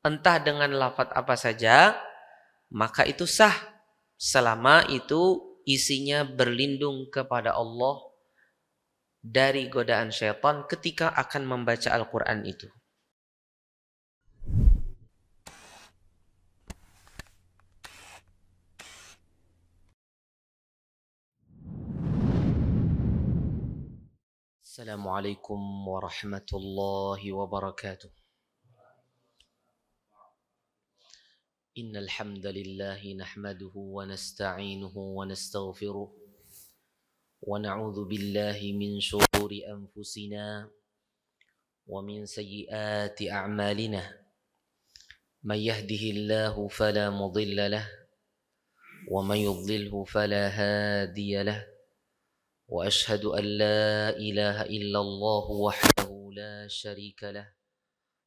entah dengan lafaz apa saja, maka itu sah selama itu isinya berlindung kepada Allah dari godaan syaitan ketika akan membaca Al-Quran itu. Assalamualaikum warahmatullahi wabarakatuh. Innal hamdalillah nahmaduhu wa nasta'inuhu wa nastaghfiruh wa na'udzu billahi min shururi anfusina wa min sayyiati a'malina. May yahdihillahu fala mudilla lahu wa may yudlilhu fala hadiya lahu. وأشهد أن لا إله إلا الله وحده لا شريك له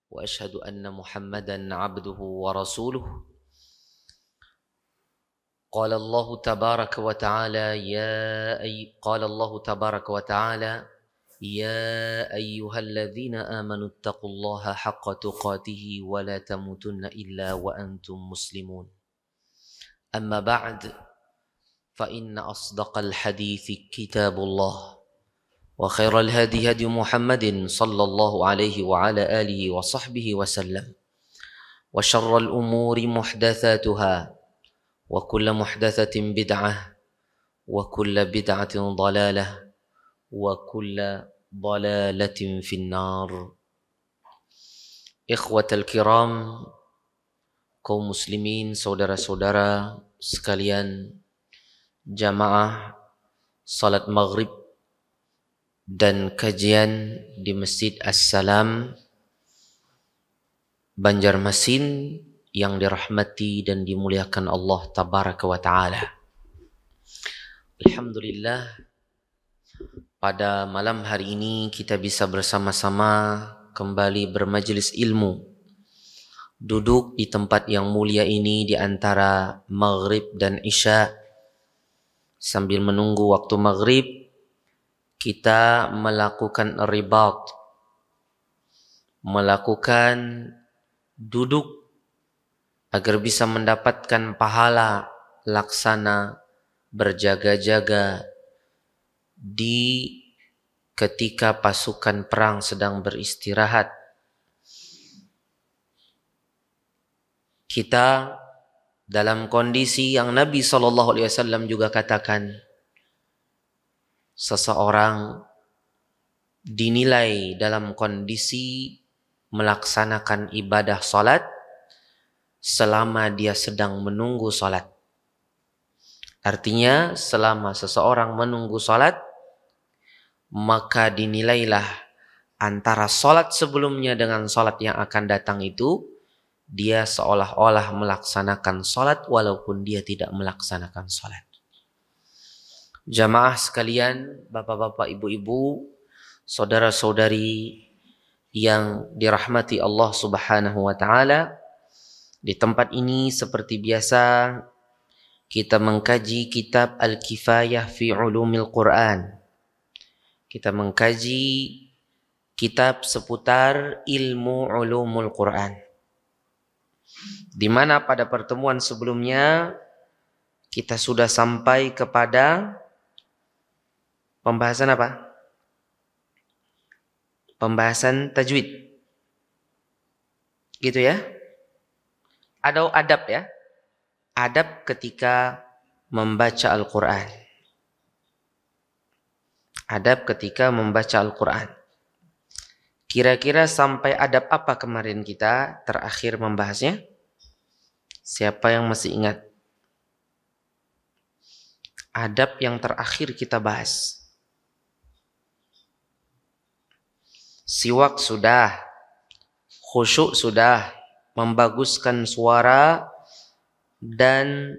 وأشهد أن محمدا عبده ورسوله. قال الله تبارك وتعالى يا أيها الذين آمنوا اتقوا الله حق تقاته ولا تموتن إلا وأنتم مسلمون. أما بعد فإن أصدق الحديث كتاب الله وخير الهدي هدي محمد صلى الله عليه وعلى آله وصحبه وسلم وشر الأمور محدثاتها وكل محدثة بدعة وكل بدعة ضلالة وكل ضلالة في النار. إخوة الكرام, kaum muslimin, saudara-saudara sekalian, jamaah salat maghrib dan kajian di Masjid As-Salam Banjarmasin yang dirahmati dan dimuliakan Allah Tabaraka wa Ta'ala. Alhamdulillah, pada malam hari ini kita bisa bersama-sama kembali bermajelis ilmu, duduk di tempat yang mulia ini di antara maghrib dan isya. Sambil menunggu waktu maghrib, kita melakukan ribat, melakukan duduk agar bisa mendapatkan pahala laksana berjaga-jaga di ketika pasukan perang sedang beristirahat. Kita dalam kondisi yang Nabi SAW juga katakan, seseorang dinilai dalam kondisi melaksanakan ibadah salat selama dia sedang menunggu salat. Artinya selama seseorang menunggu salat, maka dinilailah antara salat sebelumnya dengan salat yang akan datang itu, dia seolah-olah melaksanakan salat walaupun dia tidak melaksanakan salat. Jamaah sekalian, bapak-bapak, ibu-ibu, saudara-saudari yang dirahmati Allah Subhanahu wa Ta'ala, di tempat ini seperti biasa kita mengkaji kitab Al-Kifayah fi Ulumil Quran. Kita mengkaji kitab seputar ilmu ulumul Quran, di mana pada pertemuan sebelumnya kita sudah sampai kepada pembahasan apa? Pembahasan tajwid. Gitu ya? Ada adab ya? Adab ketika membaca Al-Quran. Adab ketika membaca Al-Quran. Kira-kira sampai adab apa kemarin kita terakhir membahasnya? Siapa yang masih ingat? Adab yang terakhir kita bahas. Siwak sudah, khusyuk sudah, membaguskan suara dan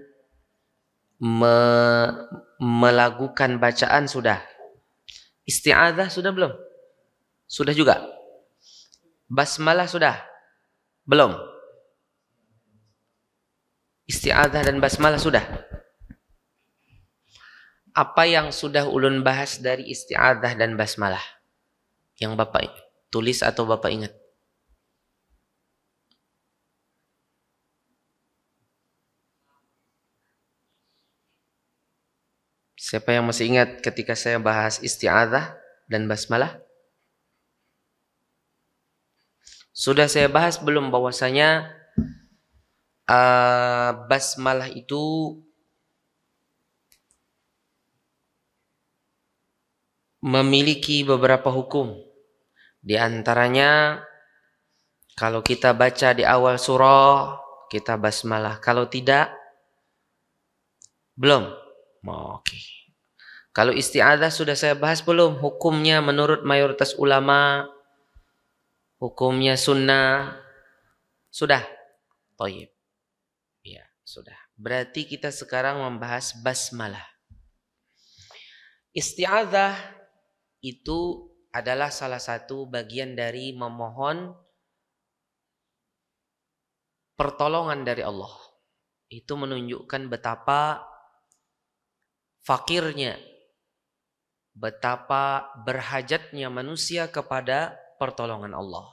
melakukan bacaan sudah. Isti'adzah sudah belum? Sudah juga. Basmalah sudah? Belum. Isti'adzah dan basmalah sudah. Apa yang sudah ulun bahas dari isti'adzah dan basmalah? Yang Bapak tulis atau Bapak ingat? Siapa yang masih ingat ketika saya bahas isti'adzah dan basmalah? Sudah saya bahas belum bahwasanya basmalah itu memiliki beberapa hukum. Di antaranya kalau kita baca di awal surah kita basmalah. Kalau tidak, belum. Oke. Kalau isti'adzah sudah saya bahas belum? Hukumnya menurut mayoritas ulama, hukumnya sunnah. Sudah? Thayyib. Ya, sudah. Berarti kita sekarang membahas basmalah. Isti'adzah itu adalah salah satu bagian dari memohon pertolongan dari Allah. Itu menunjukkan betapa fakirnya, betapa berhajatnya manusia kepada pertolongan Allah.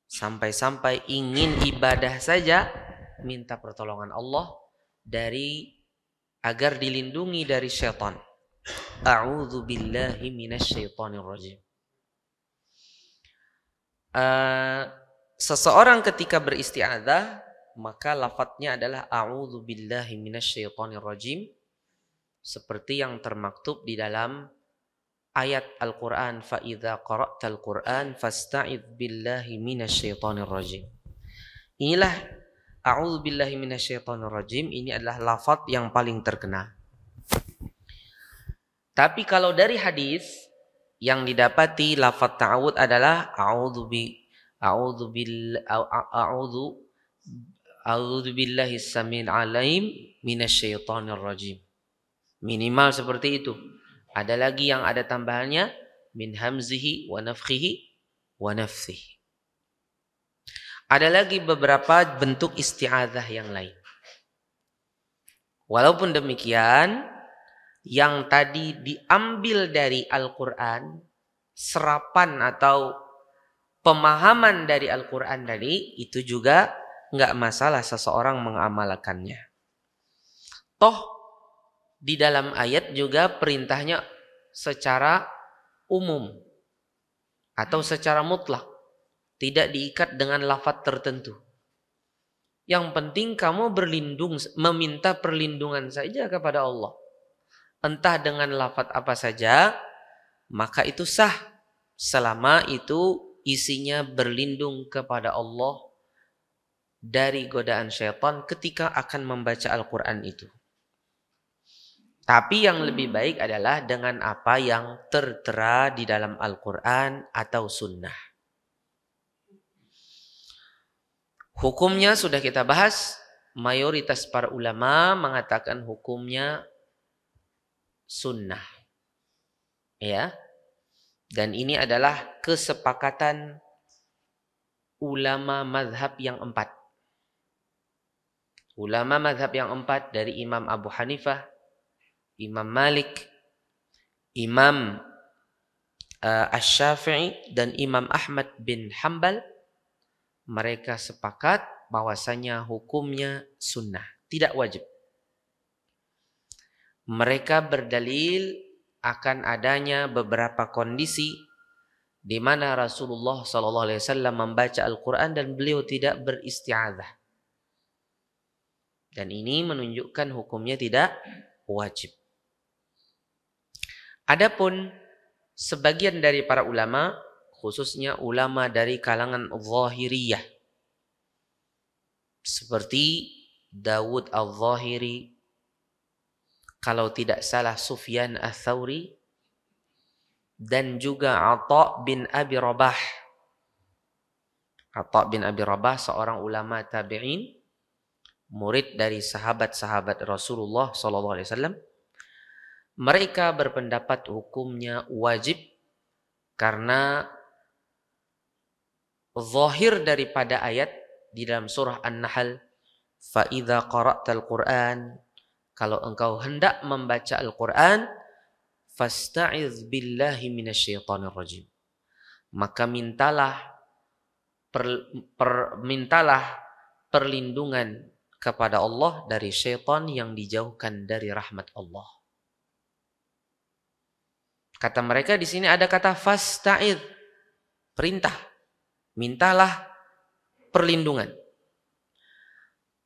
Sampai-sampai ingin ibadah saja minta pertolongan Allah agar dilindungi dari syaitan. A'udzu billahi minasyaitonir rajim. Seseorang ketika beristi'adzah maka lafadznya adalah a'udzu billahi minasyaitonir rajim, seperti yang termaktub di dalam ayat Al-Qur'an, fa idza qara'tal Qur'an fasta'idz billahi minasyaitonir rajim. Inilah a'udzu billahi minasyaitonir rajim, ini adalah lafadz yang paling terkenal. Tapi kalau dari hadis yang didapati lafadz ta'awudz adalah a'udzu billahi samil alim minasyaitonir rajim. Minimal seperti itu. Ada lagi yang ada tambahannya min hamzihi wa nafthihi wa nafthihi. Ada lagi beberapa bentuk isti'adzah yang lain. Walaupun demikian, yang tadi diambil dari Al-Quran, serapan atau pemahaman dari Al-Quran tadi, itu juga nggak masalah seseorang mengamalkannya. Toh di dalam ayat juga perintahnya secara umum atau secara mutlak, tidak diikat dengan lafadz tertentu. Yang penting kamu meminta perlindungan saja kepada Allah. Entah dengan lafadz apa saja, maka itu sah selama itu isinya berlindung kepada Allah dari godaan syaitan ketika akan membaca Al-Quran itu. Tapi yang lebih baik adalah dengan apa yang tertera di dalam Al-Quran atau sunnah. Hukumnya sudah kita bahas. Mayoritas para ulama mengatakan hukumnya sunnah. Ya. Dan ini adalah kesepakatan ulama mazhab yang 4. Ulama mazhab yang 4 dari Imam Abu Hanifah, Imam Malik, Imam Asy-Syafi'i dan Imam Ahmad bin Hanbal, mereka sepakat bahwasanya hukumnya sunnah, tidak wajib. Mereka berdalil akan adanya beberapa kondisi di mana Rasulullah SAW membaca Al-Quran dan beliau tidak beristi'adzah. Dan ini menunjukkan hukumnya tidak wajib. Adapun sebagian dari para ulama, khususnya ulama dari kalangan Zahiriyah, seperti Dawud Al-Zahiri, kalau tidak salah Sufyan Ats-Tsauri, dan juga Atha bin Abi Rabah. Atha bin Abi Rabah seorang ulama tabi'in, murid dari sahabat-sahabat Rasulullah SAW. Mereka berpendapat hukumnya wajib karena zahir daripada ayat di dalam surah An-Nahl, fa idza qara'tal Qur'an, kalau engkau hendak membaca Al-Quran, fasta'iz billahi minasyaitonir rajim, maka mintalah perlindungan kepada Allah dari syaitan yang dijauhkan dari rahmat Allah. Kata mereka di sini ada kata fasta'id, perintah. Mintalah perlindungan.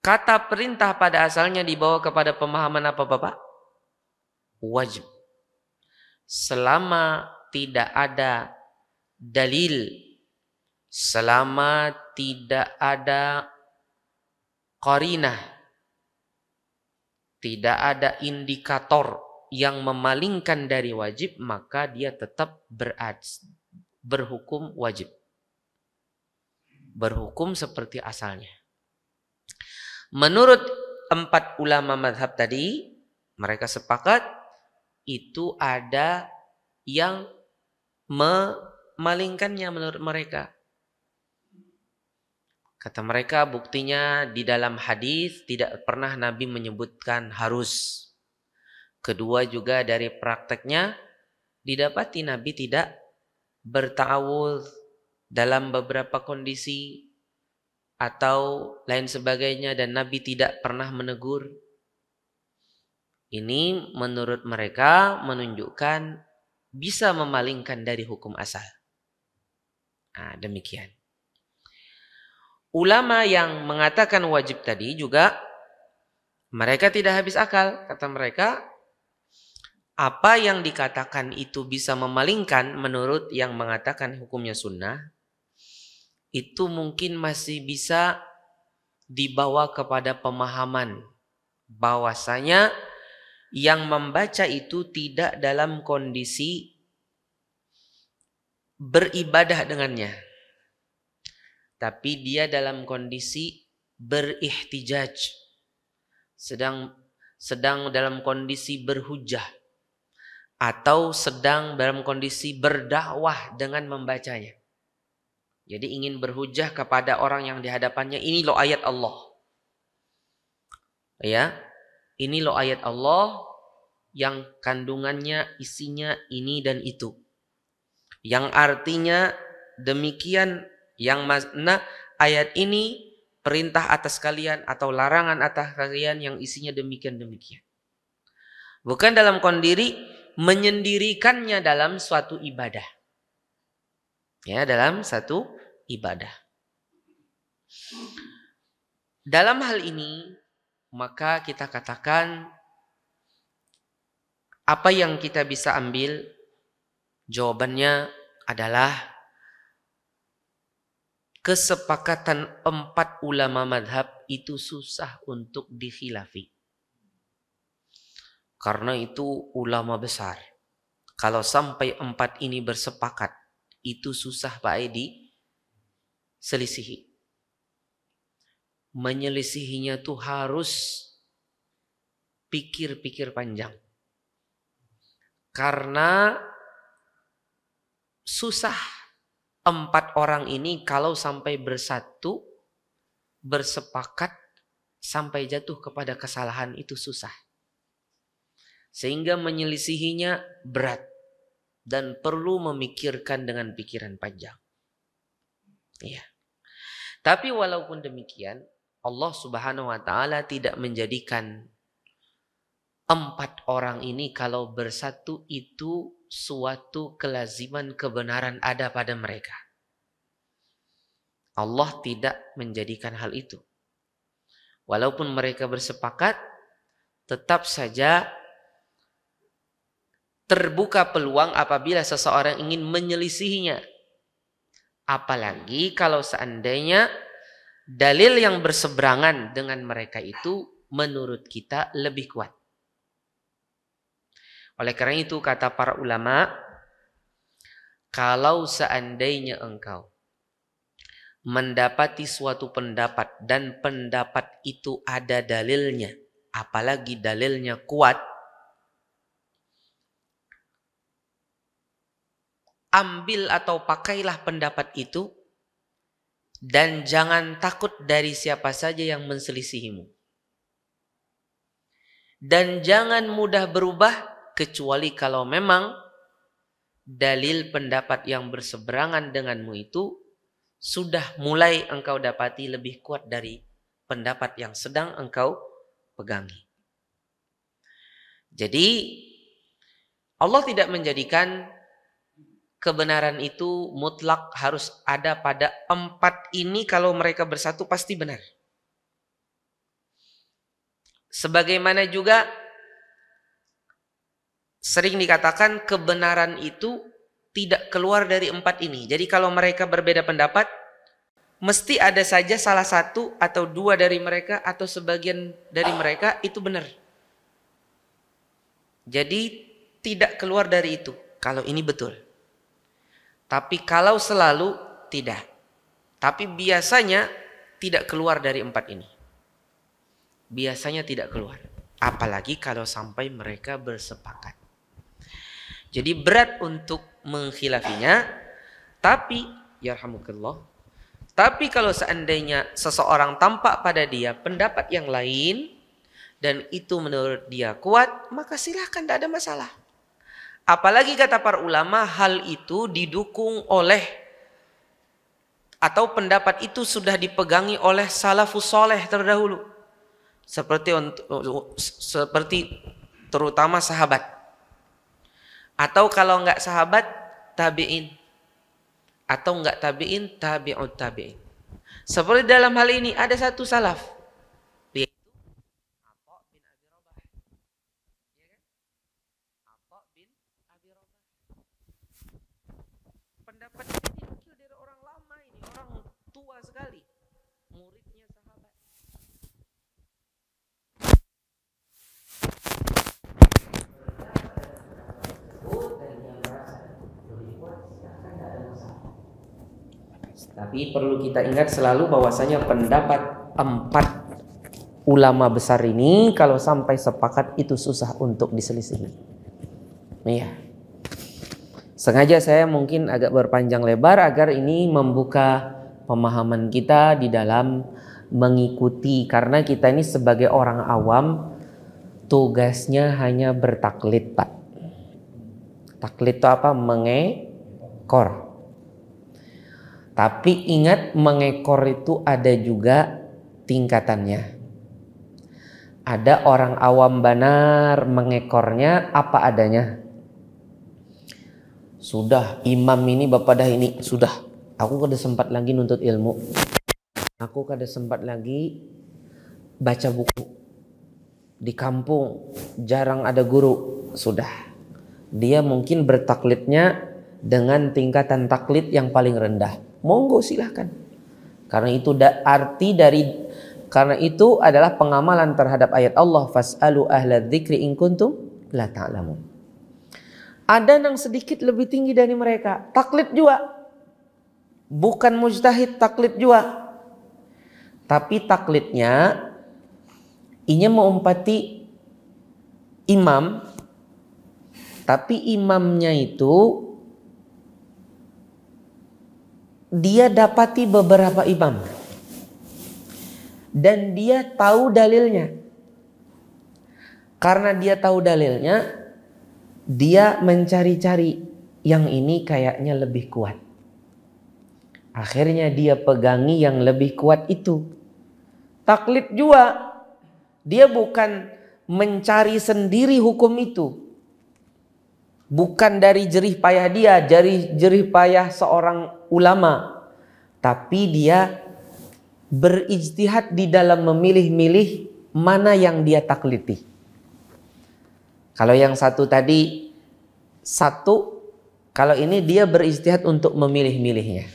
Kata perintah pada asalnya dibawa kepada pemahaman apa Bapak? Wajib. Selama tidak ada dalil, selama tidak ada qarinah, tidak ada indikator yang memalingkan dari wajib, maka dia tetap berhukum wajib. Berhukum seperti asalnya. Menurut 4 ulama mazhab tadi, mereka sepakat itu ada yang memalingkannya menurut mereka. Kata mereka buktinya di dalam hadis tidak pernah Nabi menyebutkan harus. Kedua juga dari prakteknya didapati Nabi tidak berta'awudz dalam beberapa kondisi atau lain sebagainya, dan Nabi tidak pernah menegur. Ini menurut mereka menunjukkan bisa memalingkan dari hukum asal. Nah, demikian. Ulama yang mengatakan wajib tadi juga mereka tidak habis akal. Kata mereka, apa yang dikatakan itu bisa memalingkan menurut yang mengatakan hukumnya sunnah, itu mungkin masih bisa dibawa kepada pemahaman bahwasanya yang membaca itu tidak dalam kondisi beribadah dengannya, tapi dia dalam kondisi berihtijaj, sedang dalam kondisi berhujjah, atau sedang dalam kondisi berdakwah dengan membacanya. Jadi ingin berhujjah kepada orang yang dihadapannya, ini loh ayat Allah. Ya, ini loh ayat Allah yang kandungannya isinya ini dan itu. Yang artinya demikian, yang mana ayat ini perintah atas kalian atau larangan atas kalian yang isinya demikian-demikian. Bukan dalam kondisi menyendirikannya dalam suatu ibadah. Ya, dalam satu ibadah. Dalam hal ini, maka kita katakan apa yang kita bisa ambil? Jawabannya adalah kesepakatan 4 ulama madhab itu susah untuk dikhilafi. Karena itu ulama besar. Kalau sampai 4 ini bersepakat, itu susah Pak Edi selisihi. Menyelisihinya tuh harus pikir-pikir panjang. Karena susah 4 orang ini kalau sampai bersatu, bersepakat, sampai jatuh kepada kesalahan itu susah. Sehingga menyelisihinya berat. Dan perlu memikirkan dengan pikiran panjang. Ya. Tapi walaupun demikian, Allah Subhanahu wa taala tidak menjadikan 4 orang ini kalau bersatu itu suatu kelaziman kebenaran ada pada mereka. Allah tidak menjadikan hal itu. Walaupun mereka bersepakat, tetap saja terbuka peluang apabila seseorang ingin menyelisihinya. Apalagi kalau seandainya dalil yang berseberangan dengan mereka itu menurut kita lebih kuat. Oleh karena itu kata para ulama, kalau seandainya engkau mendapati suatu pendapat dan pendapat itu ada dalilnya, apalagi dalilnya kuat, ambil atau pakailah pendapat itu dan jangan takut dari siapa saja yang menselisihimu. Dan jangan mudah berubah kecuali kalau memang dalil pendapat yang berseberangan denganmu itu sudah mulai engkau dapati lebih kuat dari pendapat yang sedang engkau pegangi. Jadi Allah tidak menjadikan kebenaran itu mutlak harus ada pada 4 ini, kalau mereka bersatu pasti benar. Sebagaimana juga sering dikatakan kebenaran itu tidak keluar dari 4 ini. Jadi kalau mereka berbeda pendapat, mesti ada saja salah satu atau 2 dari mereka atau sebagian dari mereka itu benar. Jadi tidak keluar dari itu kalau ini betul. Tapi kalau selalu tidak. Tapi biasanya tidak keluar dari 4 ini. Biasanya tidak keluar. Apalagi kalau sampai mereka bersepakat. Jadi berat untuk mengkhilafinya. Tapi, yarhamukallah, tapi kalau seandainya seseorang tampak pada dia pendapat yang lain dan itu menurut dia kuat, maka silahkan, tidak ada masalah. Apalagi kata para ulama, hal itu didukung oleh atau pendapat itu sudah dipegangi oleh salafus soleh terdahulu. Seperti terutama sahabat. Atau kalau enggak sahabat, tabi'in. Atau enggak tabi'in, tabi'ut tabi'in. Seperti dalam hal ini ada satu salaf, yaitu Atha bin Abi Rabah. Ya kan? Atha bin Abi Rabah. Pendapat ini dinukil dari orang lama, ini orang tua sekali, muridnya sahabat. Tapi perlu kita ingat selalu bahwasanya pendapat 4 ulama besar ini kalau sampai sepakat itu susah untuk diselisihi. Iya. Sengaja saya mungkin agak berpanjang lebar agar ini membuka pemahaman kita di dalam mengikuti, karena kita ini sebagai orang awam tugasnya hanya bertaklid, Pak. Taklid itu apa? Mengekor. Tapi ingat, mengekor itu ada juga tingkatannya. Ada orang awam benar mengekornya apa adanya. Sudah, imam ini bapak dah ini, sudah. Aku kada sempat lagi nuntut ilmu. Aku kada sempat lagi baca buku. Di kampung jarang ada guru. Sudah. Dia mungkin bertaklidnya dengan tingkatan taklid yang paling rendah. Monggo silahkan. Karena itu karena itu adalah pengamalan terhadap ayat Allah, fas'alu ahla dzikri in kuntum la ta'lamun. Ada yang sedikit lebih tinggi dari mereka, taklid juga. Bukan mujtahid, taklid juga. Tapi taklidnya ini mengumpati imam, tapi imamnya itu dia dapati beberapa imam dan dia tahu dalilnya. Karena dia tahu dalilnya, dia mencari-cari yang ini kayaknya lebih kuat. Akhirnya dia pegangi yang lebih kuat itu. Taklid juga. Dia bukan mencari sendiri hukum itu. Bukan dari jerih payah dia, dari jerih payah seorang ulama. Tapi dia berijtihad di dalam memilih-milih mana yang dia takliti. Kalau yang satu tadi, kalau ini dia berijtihad untuk memilih-milihnya.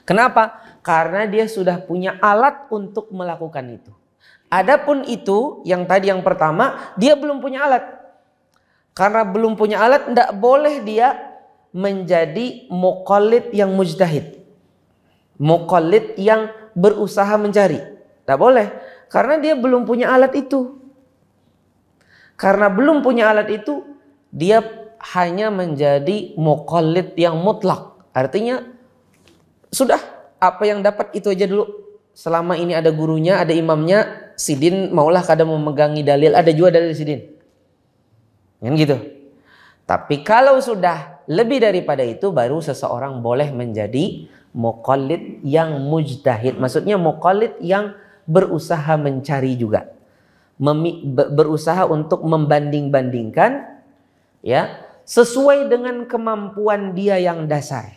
Kenapa? Karena dia sudah punya alat untuk melakukan itu. Adapun itu, yang tadi yang pertama, dia belum punya alat. Karena belum punya alat, tidak boleh dia menjadi muqallid yang mujtahid. Muqallid yang berusaha mencari. Tidak boleh. Karena dia belum punya alat itu. Karena belum punya alat itu, dia hanya menjadi muqallid yang mutlak. Artinya, sudah apa yang dapat itu aja dulu. Selama ini ada gurunya, ada imamnya, sidin maulah kadang memegangi dalil. Ada juga dalil sidin. Kan gitu. Tapi kalau sudah lebih daripada itu, baru seseorang boleh menjadi muqallid yang mujtahid. Maksudnya muqallid yang berusaha mencari juga. Berusaha untuk membanding-bandingkan, ya, sesuai dengan kemampuan dia yang dasar,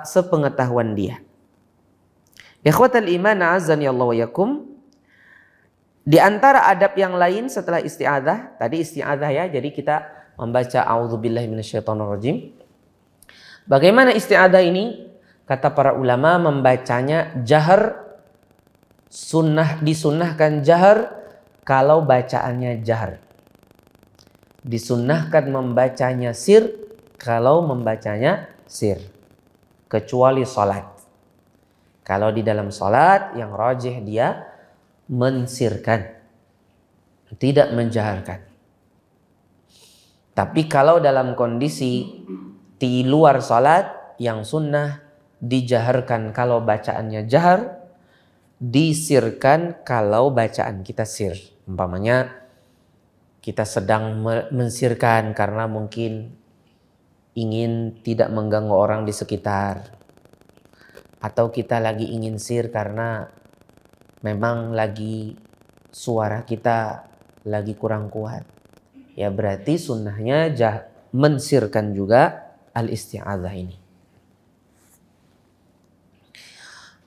sepengetahuan dia. Ikhwatal iman azani Allah wa yakum. Di antara adab yang lain setelah isti'adzah, tadi isti'adzah ya, jadi kita membaca a'udzubillahi minasyaitonirrajim. Bagaimana isti'adzah ini? Kata para ulama, membacanya jahar, disunnahkan jahar kalau bacaannya jahar. Disunnahkan membacanya sir kalau membacanya sir. Kecuali salat. Kalau di dalam salat yang rajih dia mensirkan, tidak menjaharkan. Tapi kalau dalam kondisi di luar salat, yang sunnah dijaharkan kalau bacaannya jahar, disirkan kalau bacaan kita sir. Umpamanya kita sedang mensirkan karena mungkin ingin tidak mengganggu orang di sekitar, atau kita lagi ingin sir karena memang lagi suara kita lagi kurang kuat, ya berarti sunnahnya mensirkan juga al-isti'adzah ini.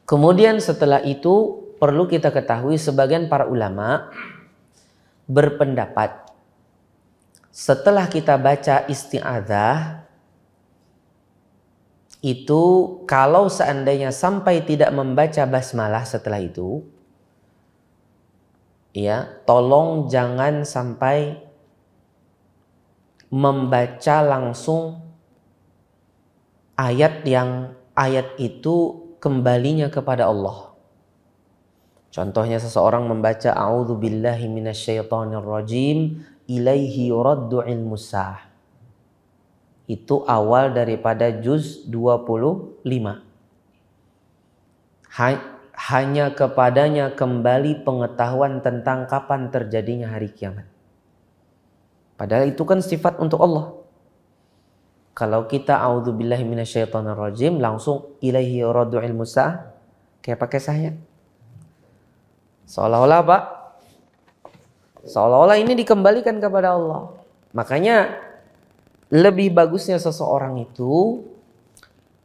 Kemudian setelah itu perlu kita ketahui sebagian para ulama berpendapat setelah kita baca isti'adzah itu kalau seandainya sampai tidak membaca basmalah setelah itu, ya tolong jangan sampai membaca langsung ayat itu kembalinya kepada Allah. Contohnya seseorang membaca a'udzubillahi minasyaitonirrajim ilaihi yuraddu ilmus sa'ah. Itu awal daripada juz 25. Hanya kepadanya kembali pengetahuan tentang kapan terjadinya hari kiamat. Padahal itu kan sifat untuk Allah. Kalau kita a'udzubillahi minasyaitonirrajim langsung ilaihi yuraddu ilmus sa'ah, kayak pakai saya. Seolah-olah apa? Seolah-olah ini dikembalikan kepada Allah. Makanya lebih bagusnya seseorang itu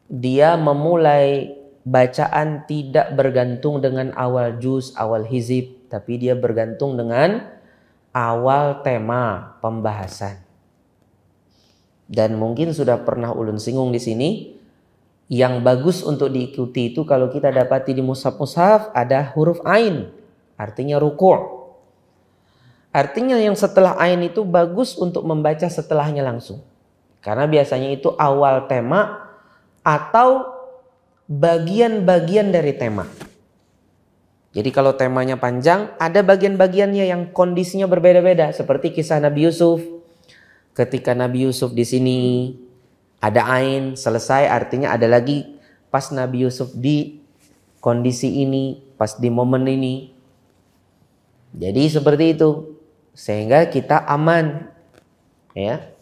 dia memulai bacaan tidak bergantung dengan awal juz, awal hizib, tapi dia bergantung dengan awal tema pembahasan. Dan mungkin sudah pernah ulun singgung di sini, yang bagus untuk diikuti itu kalau kita dapati di mushaf-mushaf ada huruf ain, artinya ruku'. Artinya yang setelah ain itu bagus untuk membaca setelahnya langsung. Karena biasanya itu awal tema atau bagian-bagian dari tema. Jadi kalau temanya panjang, ada bagian-bagiannya yang kondisinya berbeda-beda. Seperti kisah Nabi Yusuf. Ketika Nabi Yusuf di sini ada ain, selesai artinya ada lagi pas Nabi Yusuf di kondisi ini, pas di momen ini. Jadi seperti itu. Sehingga kita aman. Ya.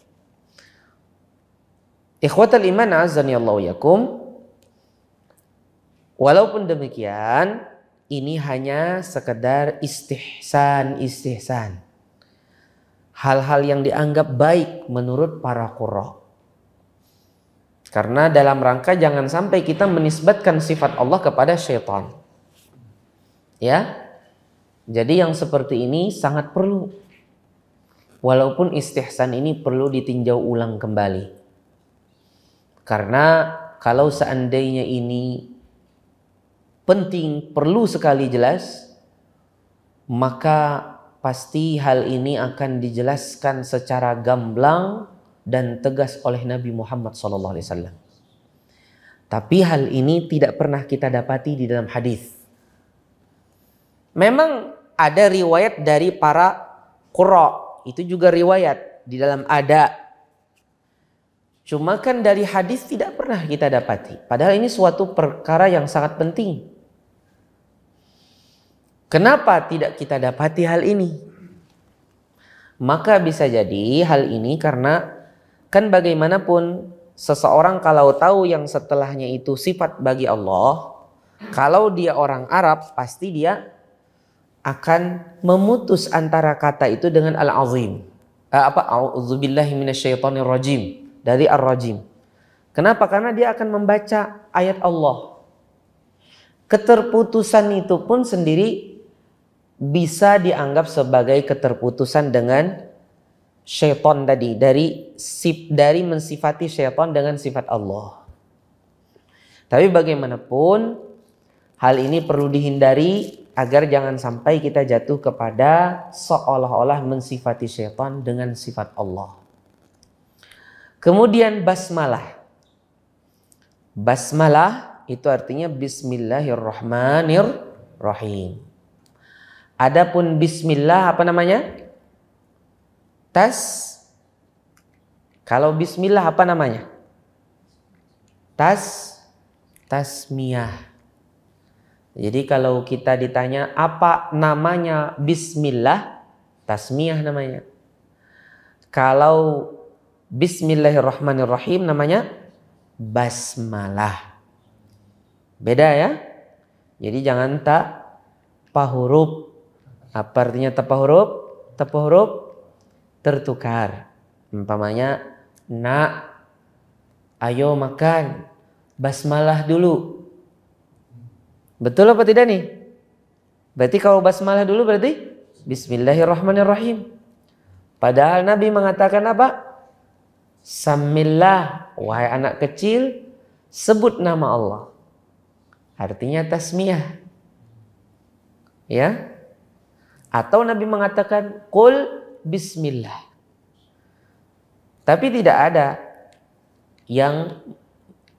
Ikhwatal iman azani Allah yakum. Walaupun demikian, ini hanya sekedar istihsan. Hal-hal yang dianggap baik menurut para qurra. Karena dalam rangka jangan sampai kita menisbatkan sifat Allah kepada syaitan. Ya. Jadi yang seperti ini sangat perlu. Walaupun istihsan ini perlu ditinjau ulang kembali. Karena kalau seandainya ini penting, perlu sekali jelas, maka pasti hal ini akan dijelaskan secara gamblang dan tegas oleh Nabi Muhammad SAW. Tapi hal ini tidak pernah kita dapati di dalam hadis. Memang ada riwayat dari para qurra, itu juga riwayat di dalam ada. Cuma kan dari hadis tidak pernah kita dapati. Padahal ini suatu perkara yang sangat penting. Kenapa tidak kita dapati hal ini? Maka bisa jadi hal ini karena kan bagaimanapun seseorang kalau tahu yang setelahnya itu sifat bagi Allah, kalau dia orang Arab pasti dia akan memutus antara kata itu dengan al-azim. A'udzubillahi minasyaitonirrajim, dari ar-rajim. Kenapa? Karena dia akan membaca ayat Allah. Keterputusan itu pun sendiri bisa dianggap sebagai keterputusan dengan syaitan tadi, dari mensifati syaitan dengan sifat Allah. Tapi bagaimanapun hal ini perlu dihindari agar jangan sampai kita jatuh kepada seolah-olah mensifati syaitan dengan sifat Allah. Kemudian basmalah. Basmalah itu artinya Bismillahirrahmanirrahim. Adapun Bismillah apa namanya? Kalau Bismillah apa namanya? Tasmiyah. Jadi kalau kita ditanya apa namanya Bismillah, tasmiyah namanya. Kalau Bismillahirrahmanirrahim namanya basmalah. Beda ya? Jadi jangan huruf. Apa artinya huruf? Huruf tertukar. Umpamanya nak, ayo makan, basmalah dulu. Betul apa tidak nih? Berarti kalau basmalah dulu berarti Bismillahirrahmanirrahim. Padahal Nabi mengatakan apa? Samillah, wahai anak kecil, sebut nama Allah. Artinya tasmiyah. Ya? Atau Nabi mengatakan qul bismillah. Tapi tidak ada yang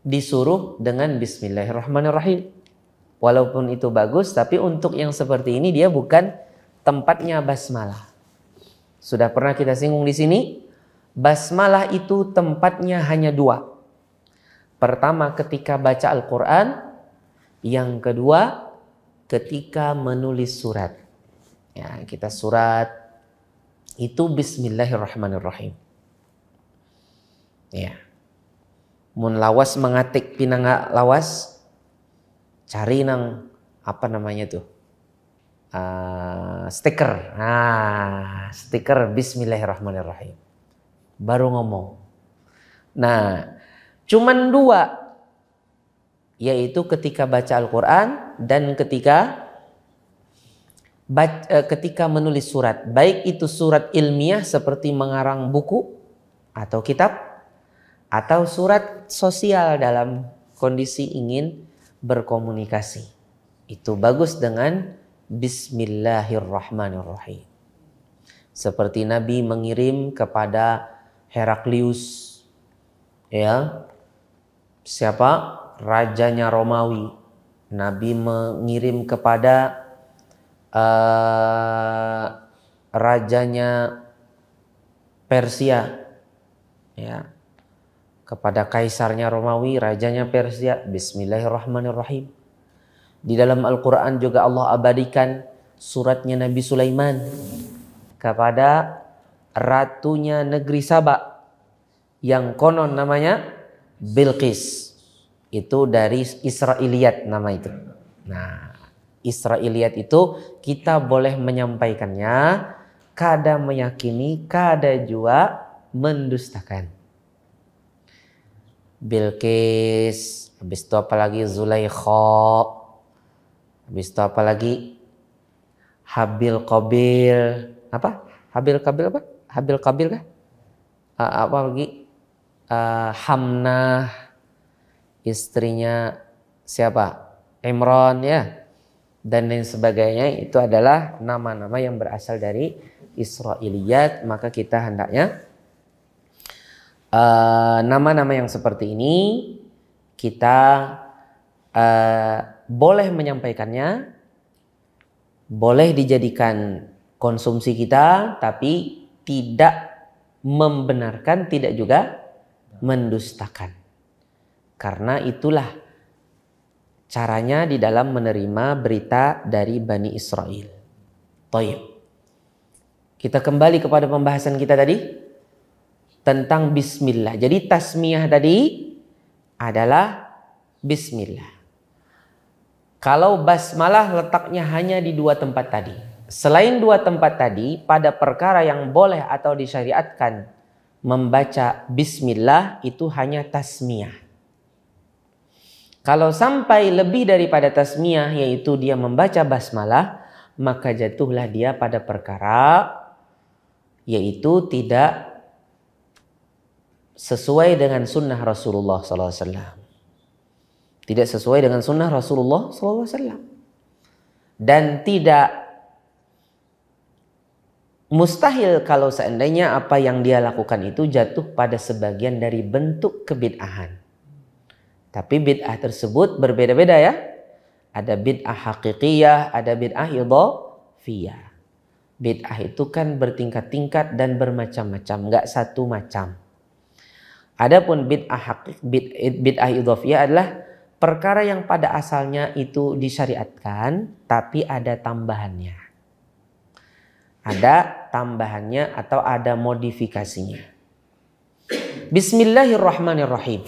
disuruh dengan Bismillahirrahmanirrahim. Walaupun itu bagus, tapi untuk yang seperti ini dia bukan tempatnya basmalah. Sudah pernah kita singgung di sini, basmalah itu tempatnya hanya dua. Pertama ketika baca Al-Quran, yang kedua ketika menulis surat. Ya, kita surat itu Bismillahirrahmanirrahim. Ya. Mun lawas mengatik pinang lawas, cari nang apa namanya tuh stiker. Stiker Bismillahirrahmanirrahim. Baru ngomong. Nah, cuman dua, yaitu ketika baca Al-Quran dan ketika menulis surat. Baik itu surat ilmiah seperti mengarang buku atau kitab, atau surat sosial dalam kondisi ingin berkomunikasi. Itu bagus dengan Bismillahirrahmanirrahim. Seperti Nabi mengirim kepada Heraklius, ya, siapa? Rajanya Romawi. Nabi mengirim kepada rajanya Persia, ya, kepada kaisarnya Romawi, rajanya Persia, Bismillahirrahmanirrahim. Di dalam Al-Quran juga Allah abadikan suratnya Nabi Sulaiman kepada ratunya negeri Saba yang konon namanya Bilqis. Itu dari Israiliyat nama itu. Nah, Israiliyat itu kita boleh menyampaikannya, kada meyakini, kada juga mendustakan. Bilqis, habis itu apa lagi? Zulaikha, habis itu apa lagi? Habil Qabil, apa? Habil Qabil apa? Habil Qabil kah? Apa lagi? Hamnah, istrinya siapa? Imran, ya, dan lain sebagainya. Itu adalah nama-nama yang berasal dari Israiliyat. Maka kita hendaknya nama-nama yang seperti ini kita boleh menyampaikannya, boleh dijadikan konsumsi kita, tapi tidak membenarkan, tidak juga mendustakan. Karena itulah caranya di dalam menerima berita dari Bani Israel. Taib. Kita kembali kepada pembahasan kita tadi tentang bismillah. Jadi tasmiyah tadi adalah bismillah. Kalau basmalah letaknya hanya di dua tempat tadi. Selain dua tempat tadi, pada perkara yang boleh atau disyariatkan membaca bismillah itu hanya tasmiyah. Kalau sampai lebih daripada tasmiyah, yaitu dia membaca basmalah, maka jatuhlah dia pada perkara yaitu tidak sesuai dengan sunnah Rasulullah SAW. Tidak sesuai dengan sunnah Rasulullah SAW. Dan tidak mustahil kalau seandainya apa yang dia lakukan itu jatuh pada sebagian dari bentuk kebid'ahan. Tapi bid'ah tersebut berbeda-beda ya. Ada bid'ah haqiqiyah, ada bid'ah idhafiyah. Bid'ah itu kan bertingkat-tingkat dan bermacam-macam, enggak satu macam. Adapun bid'ah idhafiyah adalah perkara yang pada asalnya itu disyariatkan tapi ada tambahannya. Ada tambahannya atau ada modifikasinya. Bismillahirrahmanirrahim.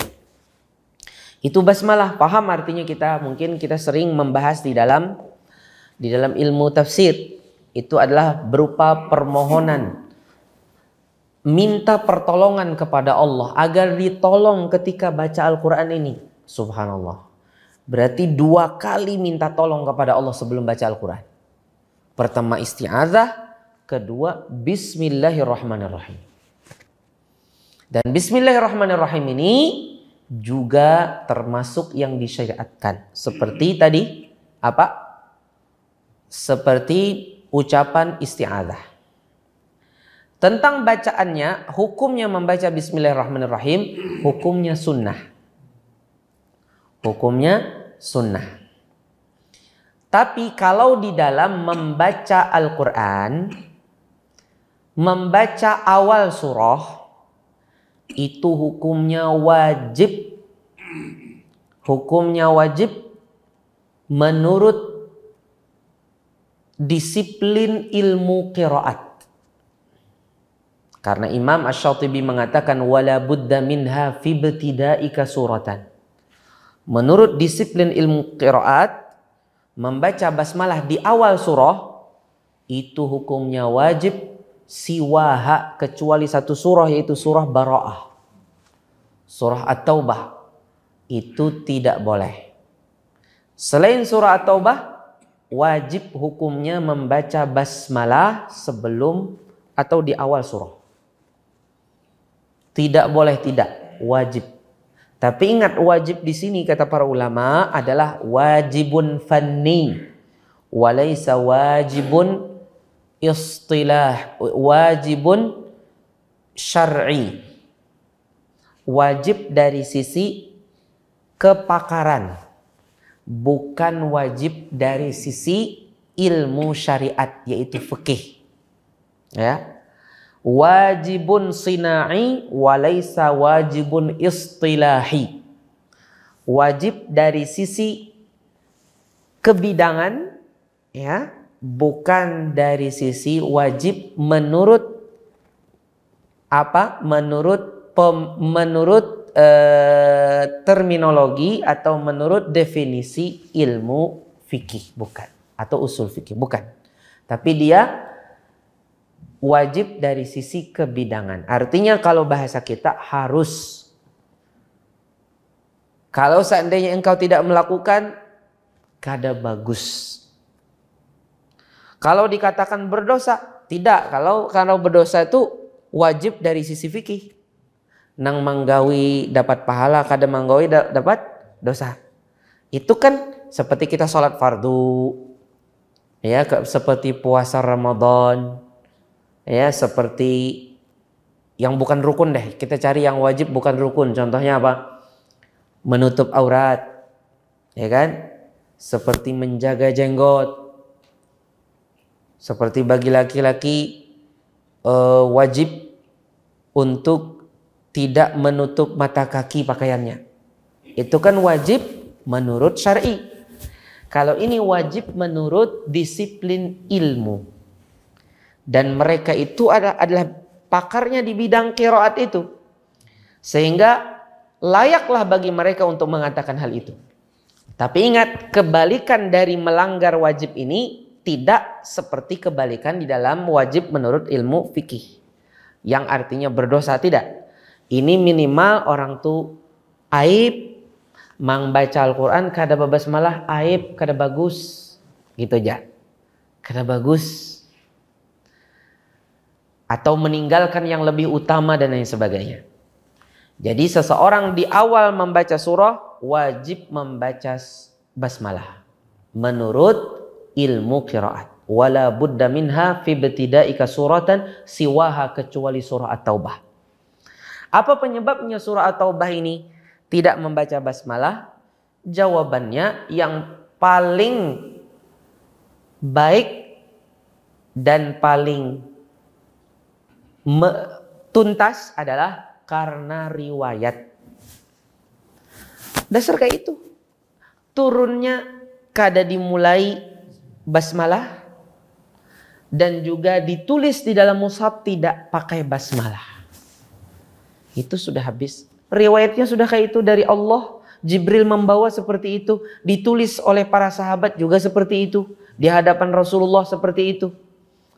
Itu basmalah. Paham artinya mungkin kita sering membahas di dalam ilmu tafsir. Itu adalah berupa permohonan. Minta pertolongan kepada Allah agar ditolong ketika baca Al-Quran ini. Subhanallah. Berarti 2 kali minta tolong kepada Allah sebelum baca Al-Quran. Pertama isti'adzah. Kedua, bismillahirrahmanirrahim. Dan bismillahirrahmanirrahim ini juga termasuk yang disyariatkan. Seperti tadi, apa? Seperti ucapan isti'adzah. Tentang bacaannya, hukumnya membaca bismillahirrahmanirrahim, hukumnya sunnah. Hukumnya sunnah. Tapi kalau di dalam membaca Al-Quran, membaca awal surah itu hukumnya wajib. Hukumnya wajib menurut disiplin ilmu qiraat. Karena Imam Asy-Syatibi mengatakan wala budda minha fi ibtida'ika suratan. Menurut disiplin ilmu qiraat, membaca basmalah di awal surah itu hukumnya wajib siwaha, kecuali satu surah yaitu surah Bara'ah. Surah At-Taubah itu tidak boleh. Selain surah At-Taubah wajib hukumnya membaca basmalah sebelum atau di awal surah. Tidak boleh tidak, wajib. Tapi ingat wajib di sini kata para ulama adalah wajibun fanni walaysa wajibun istilah, wajibun syar'i. Wajib dari sisi kepakaran, bukan wajib dari sisi ilmu syariat yaitu fikih. Ya. Wajibun sina'i walaysa wajibun istilahi. Wajib dari sisi kebidangan ya, bukan dari sisi wajib menurut apa? Menurut terminologi atau menurut definisi ilmu fikih, bukan, atau usul fikih, bukan. Tapi dia wajib dari sisi kebidangan. Artinya kalau bahasa kita harus. Kalau seandainya engkau tidak melakukan, kada bagus. Kalau dikatakan berdosa, tidak. Kalau berdosa itu wajib dari sisi fikih. Nang manggawi dapat pahala, kada manggawi dapat dosa. Itu kan seperti kita sholat fardu, ya, seperti puasa Ramadan, ya, seperti yang bukan rukun deh. Kita cari yang wajib bukan rukun. Contohnya apa? Menutup aurat, ya kan? Seperti menjaga jenggot. Seperti bagi laki-laki wajib untuk tidak menutup mata kaki pakaiannya. Itu kan wajib menurut syar'i. Kalau ini wajib menurut disiplin ilmu. Dan mereka itu adalah pakarnya di bidang qiraat itu. Sehingga layaklah bagi mereka untuk mengatakan hal itu. Tapi ingat, kebalikan dari melanggar wajib ini tidak seperti kebalikan di dalam wajib menurut ilmu fikih. Yang artinya berdosa, tidak. Ini minimal orang tuh aib, mang baca Al-Quran kada babasmalah aib, kada bagus. Gitu aja. Kada bagus. Atau meninggalkan yang lebih utama dan lain sebagainya. Jadi seseorang di awal membaca surah wajib membaca basmalah menurut ilmu qiraat. Wala budda minha fi ibtidaika suratan siwaha, kecuali surah At-Taubah. Apa penyebabnya surah At-Taubah ini tidak membaca basmalah? Jawabannya yang paling baik dan paling tuntas adalah karena riwayat. Dasar kayak itu. Turunnya kada dimulai basmalah dan juga ditulis di dalam mushaf tidak pakai basmalah. Itu sudah habis. Riwayatnya sudah kayak itu dari Allah. Jibril membawa seperti itu. Ditulis oleh para sahabat juga seperti itu. Di hadapan Rasulullah seperti itu.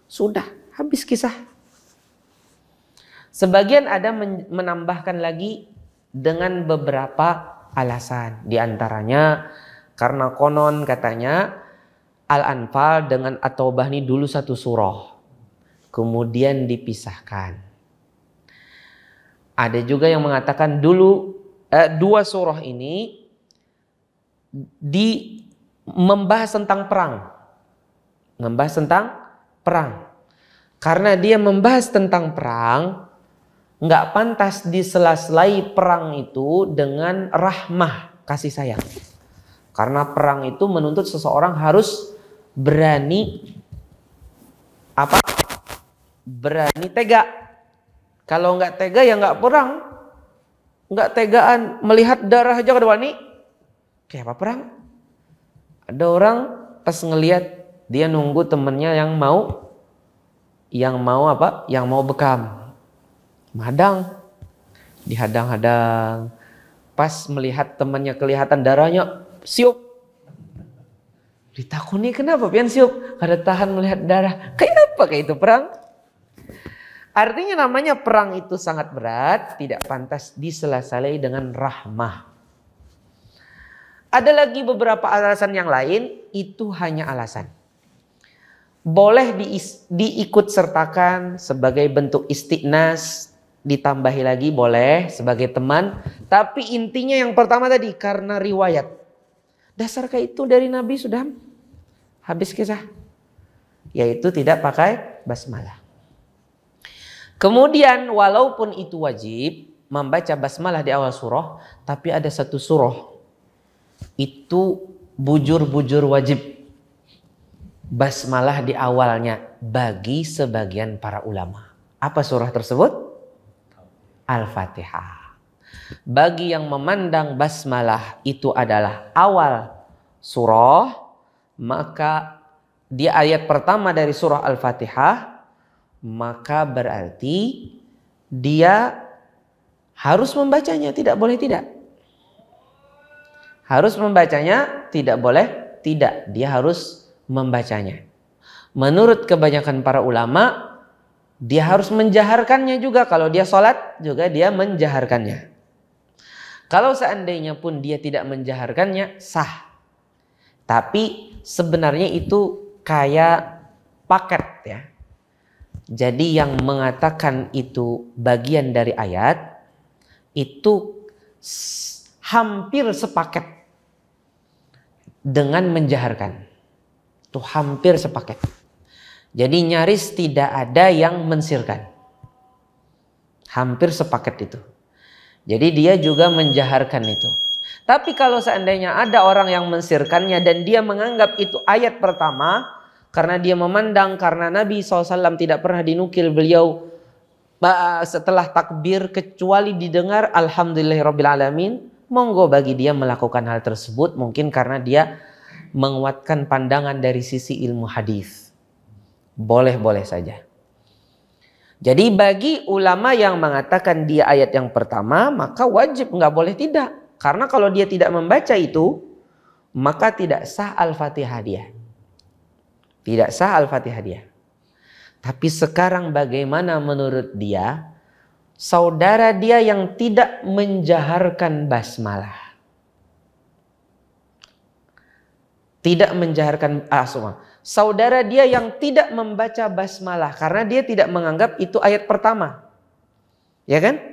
Sudah habis kisah. Sebagian ada menambahkan lagi dengan beberapa alasan. Di antaranya karena konon katanya Al-Anfal dengan At-Taubah ini dulu satu surah. Kemudian dipisahkan. Ada juga yang mengatakan dulu dua surah ini membahas tentang perang. Membahas tentang perang. Karena dia membahas tentang perang, nggak pantas disela-selai perang itu dengan rahmah, kasih sayang. Karena perang itu menuntut seseorang harus berani berani tega. Kalau nggak tega ya nggak perang. Nggak tegaan, melihat darah aja kada wani. Kayak apa perang? Ada orang pas ngelihat dia nunggu temennya yang mau bekam. Madang, dihadang-hadang. Pas melihat temannya kelihatan darahnya, siup. Ditakuni kenapa pian siup? Kada tahan melihat darah. Kayak apa kayak itu perang? Artinya namanya perang itu sangat berat, tidak pantas disela-selai dengan rahmah. Ada lagi beberapa alasan yang lain, itu hanya alasan. Boleh diikut sertakan sebagai bentuk istiqnas, ditambahi lagi boleh sebagai teman. Tapi intinya yang pertama tadi karena riwayat. Dasar kayak itu dari Nabi sudah habis kisah. Yaitu tidak pakai basmalah. Kemudian walaupun itu wajib membaca basmalah di awal surah. Tapi ada satu surah. Itu bujur-bujur wajib. Basmalah di awalnya bagi sebagian para ulama. Apa surah tersebut? Al-Fatihah. Bagi yang memandang basmalah itu adalah awal surah, maka di ayat pertama dari surah Al-Fatihah, maka berarti dia harus membacanya, tidak boleh tidak. Harus membacanya, tidak boleh tidak. Dia harus membacanya. Menurut kebanyakan para ulama, dia harus menjaharkannya juga. Kalau dia sholat juga dia menjaharkannya. Kalau seandainya pun dia tidak menjaharkannya, sah. Tapi sebenarnya itu kayak paket ya. Jadi yang mengatakan itu bagian dari ayat, itu hampir sepaket dengan menjaharkan. Itu hampir sepaket. Jadi nyaris tidak ada yang mensirkan. Hampir sepaket itu. Jadi dia juga menjaharkan itu. Tapi kalau seandainya ada orang yang mensirkannya dan dia menganggap itu ayat pertama, karena dia memandang karena Nabi SAW tidak pernah dinukil beliau setelah takbir kecuali didengar Alhamdulillahirrabbilalamin, monggo bagi dia melakukan hal tersebut, mungkin karena dia menguatkan pandangan dari sisi ilmu hadis. Boleh-boleh saja. Jadi bagi ulama yang mengatakan dia ayat yang pertama, maka wajib, nggak boleh tidak. Karena kalau dia tidak membaca itu, maka tidak sah Al-Fatihah dia. Tidak sah Al-Fatihah dia. Tapi sekarang bagaimana menurut dia saudara dia yang tidak menjaharkan basmalah? Tidak menjaharkan saudara dia yang tidak membaca basmalah karena dia tidak menganggap itu ayat pertama. Ya kan?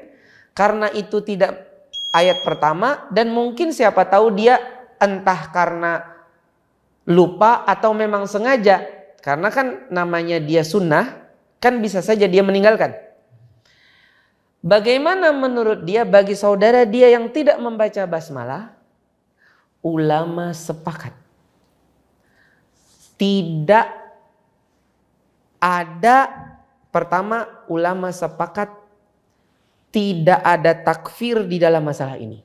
Karena itu tidak ayat pertama dan mungkin siapa tahu dia entah karena lupa atau memang sengaja. Karena kan namanya dia sunnah, kan bisa saja dia meninggalkan. Bagaimana menurut dia bagi saudara dia yang tidak membaca basmalah? Ulama sepakat. Tidak ada, pertama ulama sepakat tidak ada takfir di dalam masalah ini.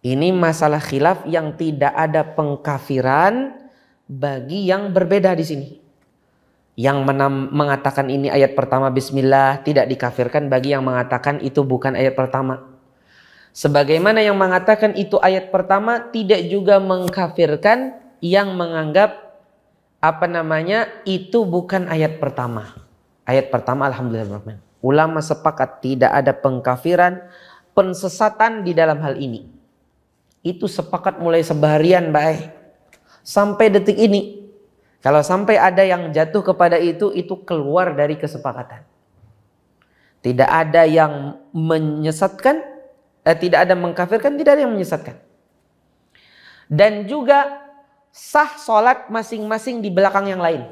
Ini masalah khilaf yang tidak ada pengkafiran bagi yang berbeda di sini. Yang mengatakan ini ayat pertama bismillah tidak dikafirkan bagi yang mengatakan itu bukan ayat pertama. Sebagaimana yang mengatakan itu ayat pertama tidak juga mengkafirkan yang menganggap itu bukan ayat pertama. Ayat pertama alhamdulillah. Ulama sepakat tidak ada pengkafiran, pensesatan di dalam hal ini. Itu sepakat mulai sebaharian baik. Sampai detik ini. Kalau sampai ada yang jatuh kepada itu keluar dari kesepakatan. Tidak ada yang menyesatkan, tidak ada mengkafirkan, tidak ada yang menyesatkan. Dan juga sah sholat masing-masing di belakang yang lain.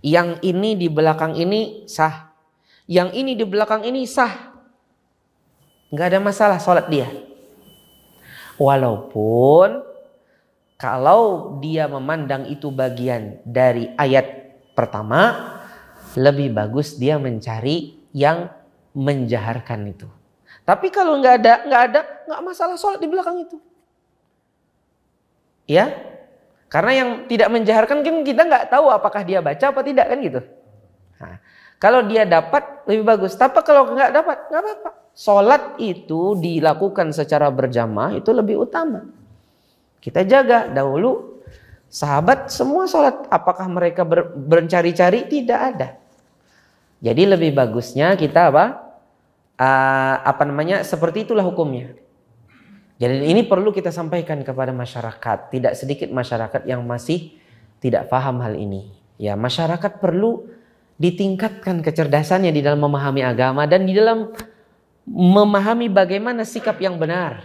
Yang ini di belakang ini sah. Yang ini di belakang ini sah. Nggak ada masalah sholat dia. Walaupun kalau dia memandang itu bagian dari ayat pertama, lebih bagus dia mencari yang menjaharkan itu. Tapi kalau nggak masalah sholat di belakang itu. Ya, karena yang tidak menjaharkan kan kita nggak tahu apakah dia baca apa tidak kan gitu. Nah, kalau dia dapat lebih bagus. Tapi kalau nggak dapat nggak apa-apa. Sholat itu dilakukan secara berjamaah itu lebih utama. Kita jaga dahulu sahabat semua sholat. Apakah mereka bercari-cari? Tidak ada. Jadi lebih bagusnya kita seperti itulah hukumnya. Jadi ini perlu kita sampaikan kepada masyarakat. Tidak sedikit masyarakat yang masih tidak paham hal ini. Ya, masyarakat perlu ditingkatkan kecerdasannya di dalam memahami agama dan di dalam memahami bagaimana sikap yang benar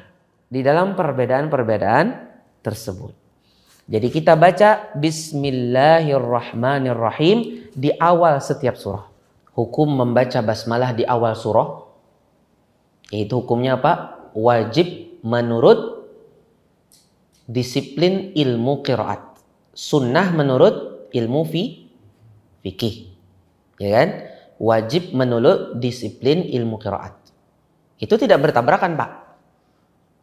di dalam perbedaan-perbedaan tersebut. Jadi kita baca Bismillahirrahmanirrahim di awal setiap surah. Hukum membaca basmalah di awal surah itu hukumnya apa? Wajib menurut disiplin ilmu qiraat. Sunnah menurut ilmu fikih. Ya kan? Wajib menurut disiplin ilmu qiraat. Itu tidak bertabrakan, Pak.